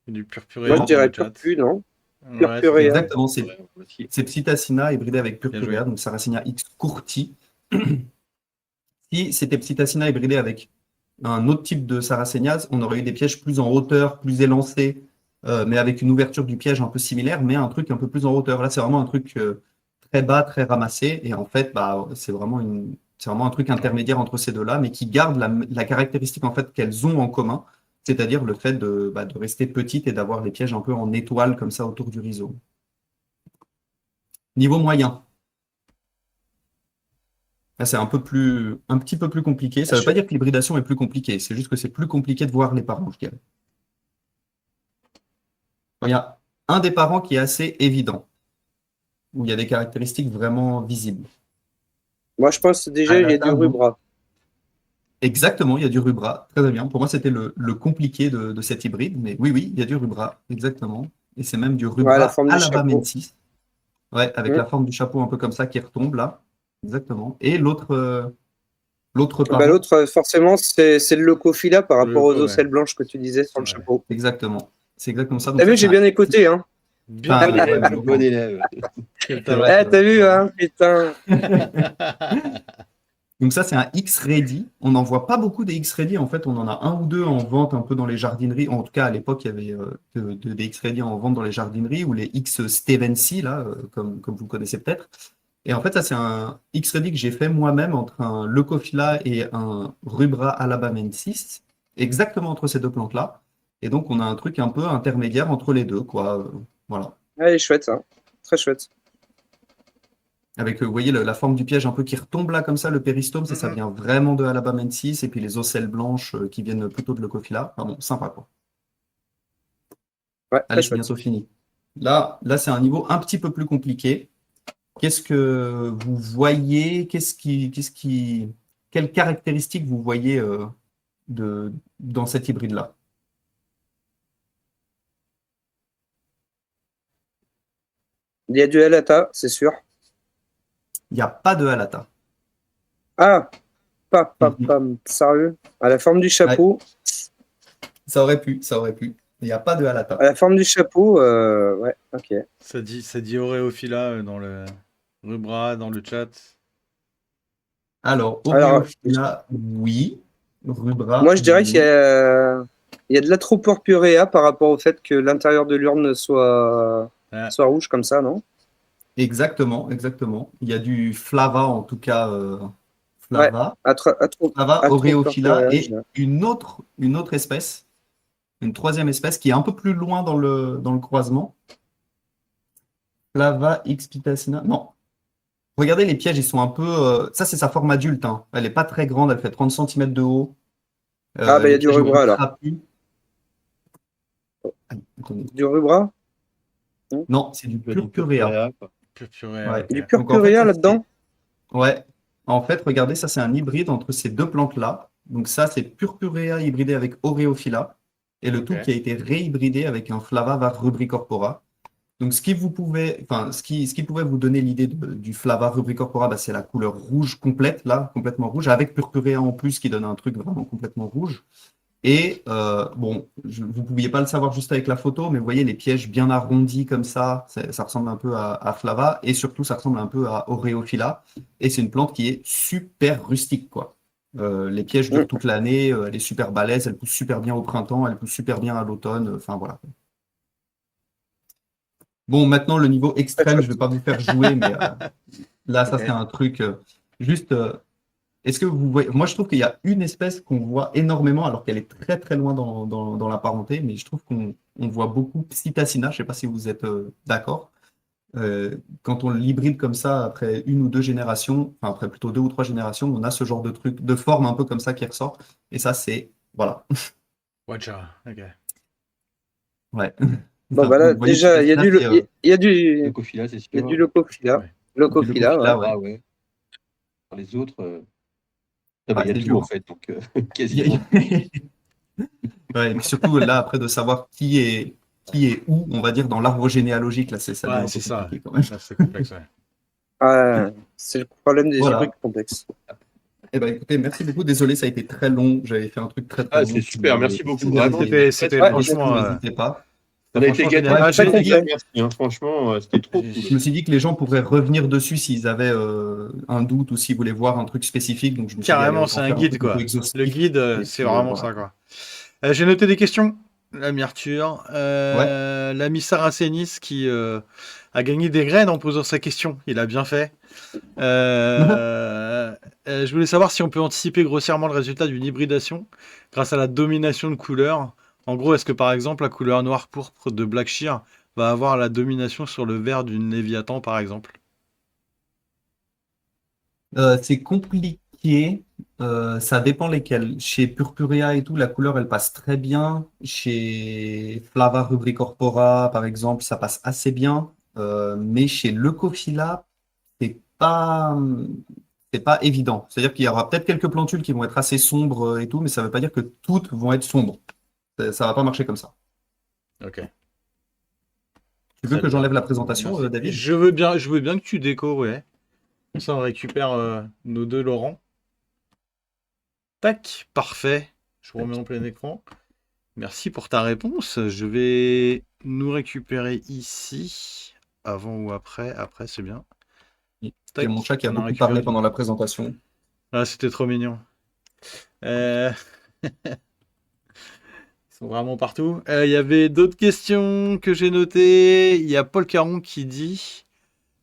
Du moi, purpuréa je dans dirais le chat. Purpu, non? Ouais, Purpurea. c'est ça. Exactement, c'est Psittacina hybridé avec Bien joué. Purpurea, donc Sarracenia X Courti. Si c'était Psittacina hybridé avec un autre type de Sarracenias, on aurait eu des pièges plus en hauteur, plus élancés, mais avec une ouverture du piège un peu similaire, mais un truc un peu plus en hauteur. Là, c'est vraiment un truc très bas, très ramassé, et en fait, bah, c'est vraiment un truc intermédiaire entre ces deux-là, mais qui garde la caractéristique en fait qu'elles ont en commun, c'est-à-dire le fait de rester petite et d'avoir les pièges un peu en étoile comme ça autour du rhizome. Niveau moyen. Là, c'est un petit peu plus compliqué. Ça ne veut pas dire que l'hybridation est plus compliquée, c'est juste que c'est plus compliqué de voir les parents, je dirais. Il y a un des parents qui est assez évident, où il y a des caractéristiques vraiment visibles. Moi, je pense déjà, il y a du rubra. Exactement, il y a du rubra. Très bien. Pour moi, c'était le compliqué de cet hybride, mais oui, il y a du rubra, exactement. Et c'est même du rubra la forme du chapeau. alabamensis. Ouais, avec la forme du chapeau un peu comme ça qui retombe là. Exactement. Et l'autre parent. L'autre, forcément, c'est le Leucophila par rapport aux Leuco, ocelles blanches que tu disais sur le chapeau. Exactement. C'est exactement ça. T'as vu, j'ai bien écouté, hein. Bien Bon élève. T'as vu, hein, putain. Donc ça, c'est un X-Ready. On n'en voit pas beaucoup des X-Ready. En fait, on en a un ou deux en vente un peu dans les jardineries. En tout cas, à l'époque, il y avait des X-Ready en vente dans les jardineries ou les X-Stevensi, là, comme vous connaissez peut-être. Et en fait, ça, c'est un X-Ready que j'ai fait moi-même entre un Leucophila et un Rubra alabamensis, exactement entre ces deux plantes-là. Et donc, on a un truc un peu intermédiaire entre les deux, quoi. Voilà. Elle est chouette, ça. Très chouette. Avec, vous voyez, la forme du piège un peu qui retombe là, comme ça, le péristome, ça vient vraiment de alabamensis, et puis les ocelles blanches qui viennent plutôt de Leucophila. Enfin bon, sympa, quoi. Ouais, allez, c'est bientôt fini. Là c'est un niveau un petit peu plus compliqué. Qu'est-ce que vous voyez? Quelles caractéristiques vous voyez dans cet hybride-là? Il y a du halata, c'est sûr. Il n'y a pas de halata. Ah, sérieux? À la forme du chapeau. Ouais. Ça aurait pu. Il n'y a pas de halata. À la forme du chapeau, ouais, ok. Ça dit Auréophila dans le rubra, dans le chat. Alors, Auréophila, oui. Rubra. Moi, je dirais qu'il y a de l'Atropurpurea par rapport au fait que l'intérieur de l'urne soit rouge comme ça, non? Exactement. Il y a du flava, en tout cas, Flava, Flava Oreophylla et une autre espèce, une troisième espèce qui est un peu plus loin dans le croisement. Flava Xpitacina. Non. Regardez, les pièges, ils sont un peu. Ça, c'est sa forme adulte. Hein. Elle n'est pas très grande, elle fait 30 cm de haut. il y a du rubra là. Du rubra? Non, c'est du purpurea. Ouais. Du purpurea là-dedans? Ouais. En fait, regardez, ça, c'est un hybride entre ces deux plantes-là. Donc, ça, c'est purpurea hybridé avec Oreophylla. Et le tout qui a été réhybridé avec un Flava var rubricorpora. Donc, ce qui pouvait vous donner l'idée du Flava rubricorpora, bah, c'est la couleur rouge complète, là, complètement rouge, avec purpurea en plus, qui donne un truc vraiment complètement rouge. Et bon, vous ne pouviez pas le savoir juste avec la photo, mais vous voyez les pièges bien arrondis comme ça ressemble un peu à Flava, et surtout ça ressemble un peu à Oreophylla. Et c'est une plante qui est super rustique, quoi. Les pièges durent toute l'année, elle est super balèze, elle pousse super bien au printemps, elle pousse super bien à l'automne, enfin voilà. Bon, maintenant le niveau extrême, je ne vais pas vous faire jouer, mais là, ça c'est un truc juste. Est-ce que vous voyez... Moi, je trouve qu'il y a une espèce qu'on voit énormément, alors qu'elle est très très loin dans la parenté, mais je trouve qu'on voit beaucoup Psittacina. Je ne sais pas si vous êtes d'accord. Quand on l'hybride comme ça, après une ou deux générations, enfin après plutôt 2 ou 3 générations, on a ce genre de truc, de forme un peu comme ça qui ressort. Et ça, c'est... Voilà. Watcha, ok. Ouais. Bon, bah là, déjà, il y a du Leucophila, c'est sûr. Il y a du Leucophila. Ouais. Leucophila, Ah ouais. Pour les autres, il y a tout dur. en fait, donc quasiment. Ouais, et puis surtout là, après de savoir qui est où, on va dire, dans l'arbre généalogique, là, ça devient un peu compliqué quand même. C'est complexe, ouais. C'est le problème des hybrides complexes. Eh ben, écoutez, merci beaucoup. Désolé, ça a été très long. J'avais fait un truc très long. C'est super, merci beaucoup. Vraiment, c'était franchement, n'hésitez pas. On a été gâtés. Franchement, c'était trop cool. Je me suis dit que les gens pourraient revenir dessus s'ils avaient un doute ou s'ils voulaient voir un truc spécifique. Donc je me suis Carrément, c'est un guide, quoi. Le guide, c'est vraiment ça, quoi. J'ai noté des questions. L'ami Arthur, l'ami Saracénis qui a gagné des graines en posant sa question. Il a bien fait. Je voulais savoir si on peut anticiper grossièrement le résultat d'une hybridation grâce à la domination de couleurs. En gros, est-ce que par exemple la couleur noir-pourpre de Blackshear va avoir la domination sur le vert d'une Léviathan, par exemple? C'est compliqué. Ça dépend lesquels. Chez Purpurea et tout, la couleur, elle passe très bien. Chez Flava rubricorpora, par exemple, ça passe assez bien. Mais chez Leucophila, c'est pas évident. C'est-à-dire qu'il y aura peut-être quelques plantules qui vont être assez sombres et tout, mais ça ne veut pas dire que toutes vont être sombres. Ça va pas marcher comme ça. Ok. Tu veux que j'enlève la présentation, David? Je veux bien que tu décores, ouais. Comme ça, on récupère nos deux Laurent. Tac, parfait. Je vous remets en plein écran. Merci pour ta réponse. Je vais nous récupérer ici. Avant ou après? Après, c'est bien. Il y a mon chat qui a beaucoup parlé pendant la présentation. Ah, c'était trop mignon. Ils sont vraiment partout. Il y avait d'autres questions que j'ai notées. Il y a Paul Caron qui dit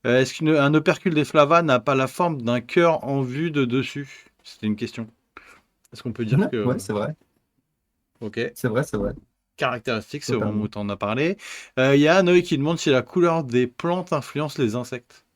est-ce qu'un opercule des Flava n'a pas la forme d'un cœur en vue de dessus? C'était une question. Est-ce qu'on peut dire que... Ouais, c'est vrai. Ok. C'est vrai. Caractéristique, c'est au moment où tu en as parlé. Il y a Noé qui demande si la couleur des plantes influence les insectes.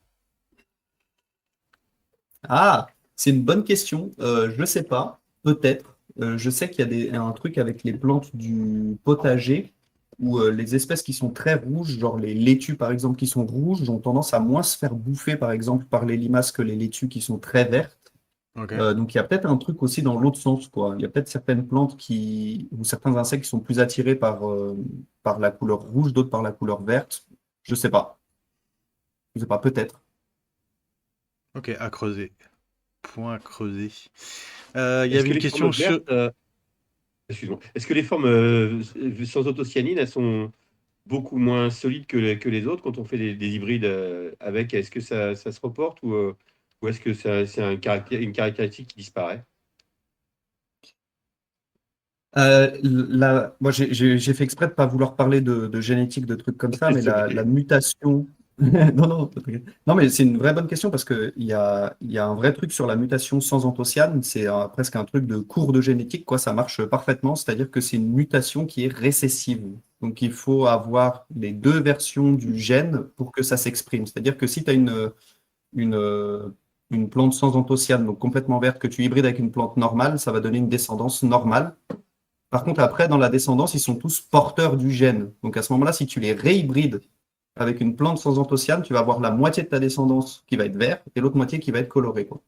Ah, c'est une bonne question. Je ne sais pas. Peut-être. Je sais qu'il y a un truc avec les plantes du potager où les espèces qui sont très rouges, genre les laitues par exemple qui sont rouges, ont tendance à moins se faire bouffer par exemple par les limaces que les laitues qui sont très vertes. Okay. Donc il y a peut-être un truc aussi dans l'autre sens, quoi. Il y a peut-être certaines plantes ou certains insectes qui sont plus attirés par la couleur rouge, d'autres par la couleur verte. Je sais pas. Je sais pas, peut-être. Ok, à creuser. Point à creuser. Il y avait une question sur... Excuse-moi. Est-ce que les formes sans autocyanine, elles sont beaucoup moins solides que les autres quand on fait des hybrides avec? Est-ce que ça se reporte ou est-ce que c'est une caractéristique qui disparaît? Moi, j'ai fait exprès de ne pas vouloir parler de génétique, de trucs comme ça, mais la mutation Non, non, t'inquiète. Non, mais c'est une vraie bonne question parce qu'il y a un vrai truc sur la mutation sans anthocyanes. C'est presque un truc de cours de génétique, quoi. Ça marche parfaitement. C'est-à-dire que c'est une mutation qui est récessive. Donc, il faut avoir les deux versions du gène pour que ça s'exprime. C'est-à-dire que si tu as une, euh, une plante sans anthocyanes, donc complètement verte, que tu hybrides avec une plante normale, ça va donner une descendance normale. Par contre, après, dans la descendance, ils sont tous porteurs du gène. Donc, à ce moment-là, si tu les réhybrides avec une plante sans anthocyanes, tu vas avoir la moitié de ta descendance qui va être verte et l'autre moitié qui va être colorée, quoi.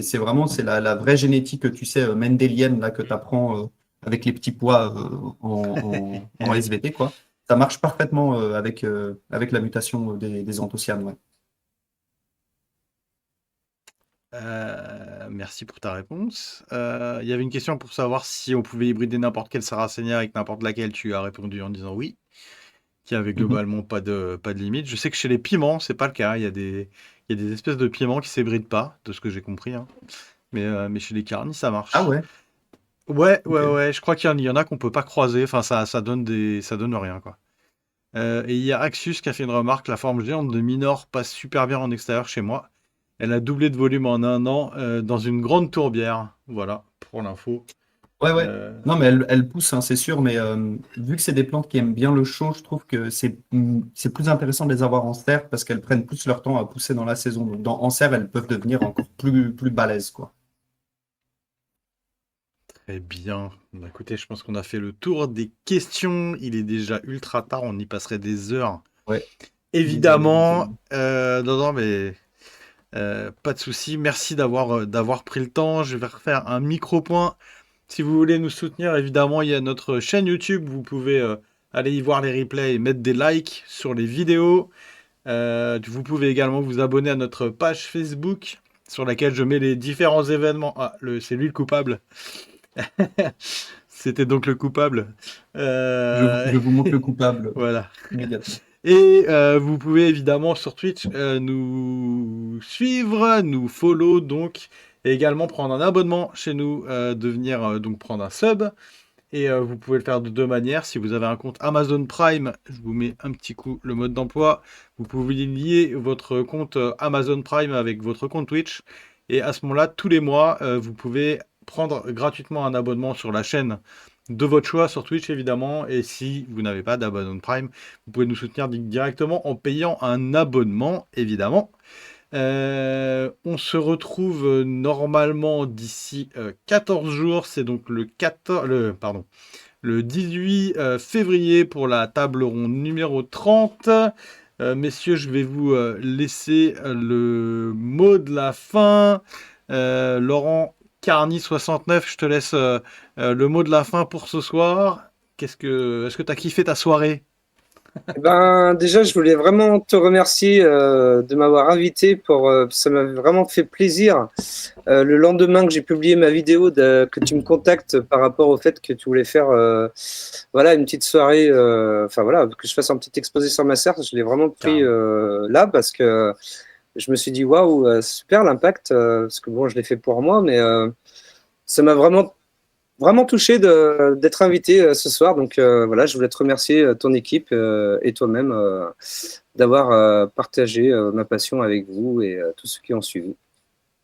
C'est vraiment c'est la vraie génétique que tu sais mendélienne là que tu apprends avec les petits pois en SVT, quoi. Ça marche parfaitement avec la mutation des anthocyanes, ouais. Merci pour ta réponse. Il y avait une question pour savoir si on pouvait hybrider n'importe quelle Sarracenia avec n'importe laquelle. Tu as répondu en disant oui, qu'il y avait Mhm. globalement pas de limite. Je sais que chez les piments, c'est pas le cas. Il y a des espèces de piments qui s'hybrident pas, de ce que j'ai compris, hein. Mais chez les carnis, ça Ah marche. ouais, Ouais, ouais, ok. ouais. Je crois qu'il y en a qu'on peut pas croiser. Enfin, ça donne rien, quoi. Et il y a Axius qui a fait une remarque. La forme géante de Minor passe super bien en extérieur chez moi. Elle a doublé de volume en un an dans une grande tourbière. Voilà, pour l'info. Ouais, ouais. Euh, Non, mais elle pousse, hein, c'est sûr, mais vu que c'est des plantes qui aiment bien le chaud, je trouve que c'est plus intéressant de les avoir en serre parce qu'elles prennent plus leur temps à pousser dans la saison. Donc, en serre, elles peuvent devenir encore plus balèzes, quoi. Très bien. Bah, écoutez, je pense qu'on a fait le tour des questions. Il est déjà ultra tard. On y passerait des heures. Ouais, désolé, Évidemment. désolé. Non, non, mais pas de souci. Merci d'avoir pris le temps. Je vais refaire un micro-point. Si vous voulez nous soutenir, évidemment, il y a notre chaîne YouTube. Vous pouvez aller y voir les replays et mettre des likes sur les vidéos. Vous pouvez également vous abonner à notre page Facebook sur laquelle je mets les différents événements. Ah, c'est lui le coupable. C'était donc le coupable. Je, Euh, je vous montre le coupable voilà. immédiatement. Et vous pouvez évidemment sur Twitch nous suivre, nous follow donc, et également prendre un abonnement chez nous, devenir donc prendre un sub. Et vous pouvez le faire de deux manières. Si vous avez un compte Amazon Prime, je vous mets un petit coup le mode d'emploi. Vous pouvez lier votre compte Amazon Prime avec votre compte Twitch. Et à ce moment-là, tous les mois, vous pouvez prendre gratuitement un abonnement sur la chaîne de votre choix sur Twitch, évidemment. Et si vous n'avez pas d'Amazon Prime, vous pouvez nous soutenir directement en payant un abonnement, évidemment. On se retrouve normalement d'ici 14 jours. C'est donc le 18 février pour la table ronde numéro 30. Messieurs, je vais vous laisser le mot de la fin. Laurent Carny 69, je te laisse le mot de la fin pour ce soir. Est-ce que tu as kiffé ta soirée? Eh ben, déjà, je voulais vraiment te remercier de m'avoir invité ça m'a vraiment fait plaisir. Le lendemain que j'ai publié ma vidéo, que tu me contactes par rapport au fait que tu voulais faire voilà, une petite soirée, enfin voilà, que je fasse un petit exposé sur ma serre, je l'ai vraiment pris Carrément. là parce que je me suis dit waouh, super l'impact, parce que bon, je l'ai fait pour moi, mais ça m'a vraiment touché d'être invité ce soir. Donc voilà, je voulais te remercier, ton équipe et toi-même, d'avoir partagé ma passion avec vous et tous ceux qui ont suivi.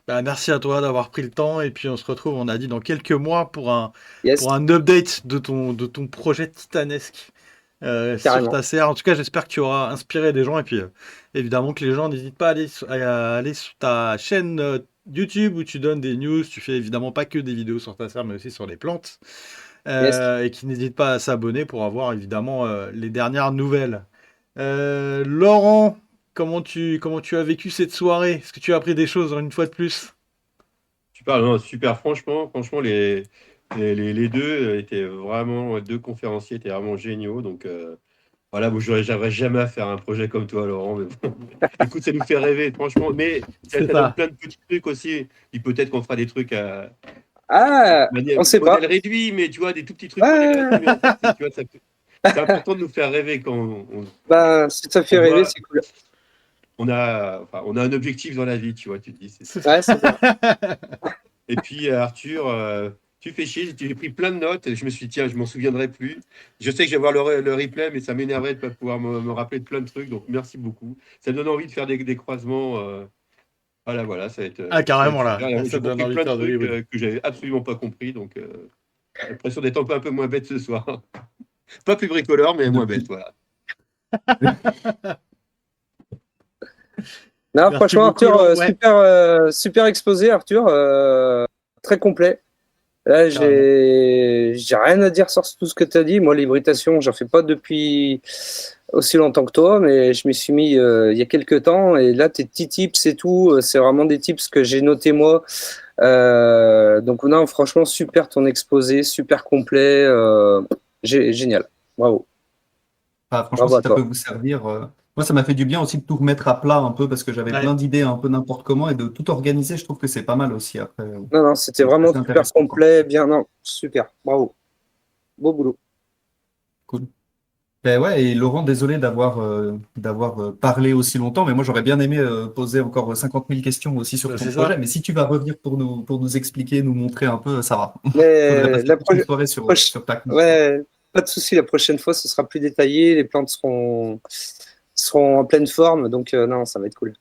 Bah, merci à toi d'avoir pris le temps et puis on se retrouve, on a dit, dans quelques mois Yes, pour un update de ton projet titanesque sur carrément. ta serre. En tout cas, j'espère que tu auras inspiré des gens et puis évidemment que les gens n'hésitent pas à aller sur ta chaîne YouTube où tu donnes des news. Tu fais évidemment pas que des vidéos sur ta serre mais aussi sur les plantes. Yes. Et qui n'hésitent pas à s'abonner pour avoir évidemment les dernières nouvelles. Laurent, comment tu as vécu cette soirée? Est-ce que tu as appris des choses une fois de plus? Super, non, super, franchement, les deux étaient vraiment, deux conférenciers étaient vraiment géniaux. Donc, voilà, moi, j'arriverai jamais à faire un projet comme toi, Laurent. Mais bon. Écoute, ça nous fait rêver, franchement. Mais C'est ça donne ça. plein de petits trucs aussi. Et peut-être qu'on fera des trucs à Ah, on sait pas. modèle réduit, mais tu vois, des tout petits trucs modèle réduit. Ah, Mais en fait, tu vois, c'est important de nous faire rêver quand bah, si ça fait on rêver, voit, c'est cool. on a un objectif dans la vie, tu vois, tu te dis, c'est ça. Ouais, c'est bien. Et puis, Arthur, Tu fais chier, j'ai pris plein de notes et je me suis dit, tiens, je m'en souviendrai plus. Je sais que je vais voir le replay, mais ça m'énerverait de ne pas pouvoir me rappeler de plein de trucs. Donc, merci beaucoup. Ça me donne envie de faire des croisements. Voilà, ça va être, Ah, ça va être carrément, là. super. Là, ça J'ai donne compris envie de plein de faire de trucs l'hybride. que j'avais absolument pas compris. Donc, j'ai l'impression d'être un peu moins bête ce soir. Pas plus bricoleur, mais moins bête. Voilà. Non, Merci franchement, beaucoup, Arthur, Laurent. Ouais, super exposé, Arthur. Très complet. Là, carrément. j'ai rien à dire sur tout ce que tu as dit. Moi, l'hybridation, j'en fais pas depuis aussi longtemps que toi, mais je m'y suis mis il y a quelques temps. Et là, tes petits tips et tout, c'est vraiment des tips que j'ai notés moi. Donc, non, franchement, super ton exposé, super complet. Génial. Bravo. Ah, franchement, Bravo si à ça peut toi. vous servir, moi, ça m'a fait du bien aussi de tout remettre à plat un peu parce que j'avais Ouais. plein d'idées un peu n'importe comment et de tout organiser. Je trouve que c'est pas mal aussi après. Non, non, c'était C'est vraiment assez super intéressant, quoi. complet. Bien, non, super. Bravo. Beau boulot. Cool. Ben ouais, et Laurent, désolé d'avoir parlé aussi longtemps, mais moi j'aurais bien aimé poser encore 50 000 questions aussi sur ton C'est projet. ça. Mais si tu vas revenir pour nous expliquer, nous montrer un peu, ça va. Faudrait Mais passer toute une soirée sur ta conf. ouais, pas de souci. La prochaine fois, ce sera plus détaillé. Les plantes seront en pleine forme. Donc, non, ça va être cool.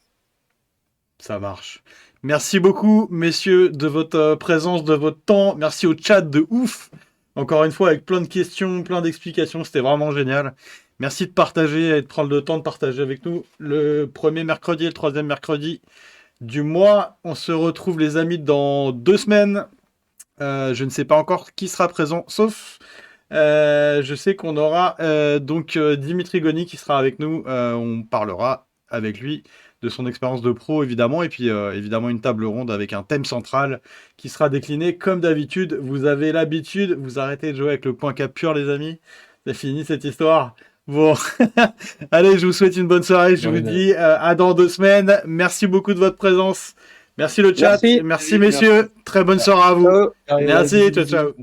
Ça marche. Merci beaucoup, messieurs, de votre présence, de votre temps. Merci au chat de ouf. Encore une fois, avec plein de questions, plein d'explications. C'était vraiment génial. Merci de partager et de prendre le temps de partager avec nous le premier mercredi et le troisième mercredi du mois. On se retrouve, les amis, dans 2 semaines. Je ne sais pas encore qui sera présent, sauf je sais qu'on aura donc Dimitri Goni qui sera avec nous. On parlera avec lui de son expérience de pro, évidemment, et puis évidemment une table ronde avec un thème central qui sera décliné comme d'habitude. Vous avez l'habitude, vous arrêtez de jouer avec le point capture, les amis. C'est fini cette histoire. Bon, allez, je vous souhaite une bonne soirée. Je vous dis à dans 2 semaines. Merci beaucoup de votre présence. Merci le chat. Merci. Merci messieurs. Très bonne soirée à vous. Ciao. Merci. Ciao, ciao.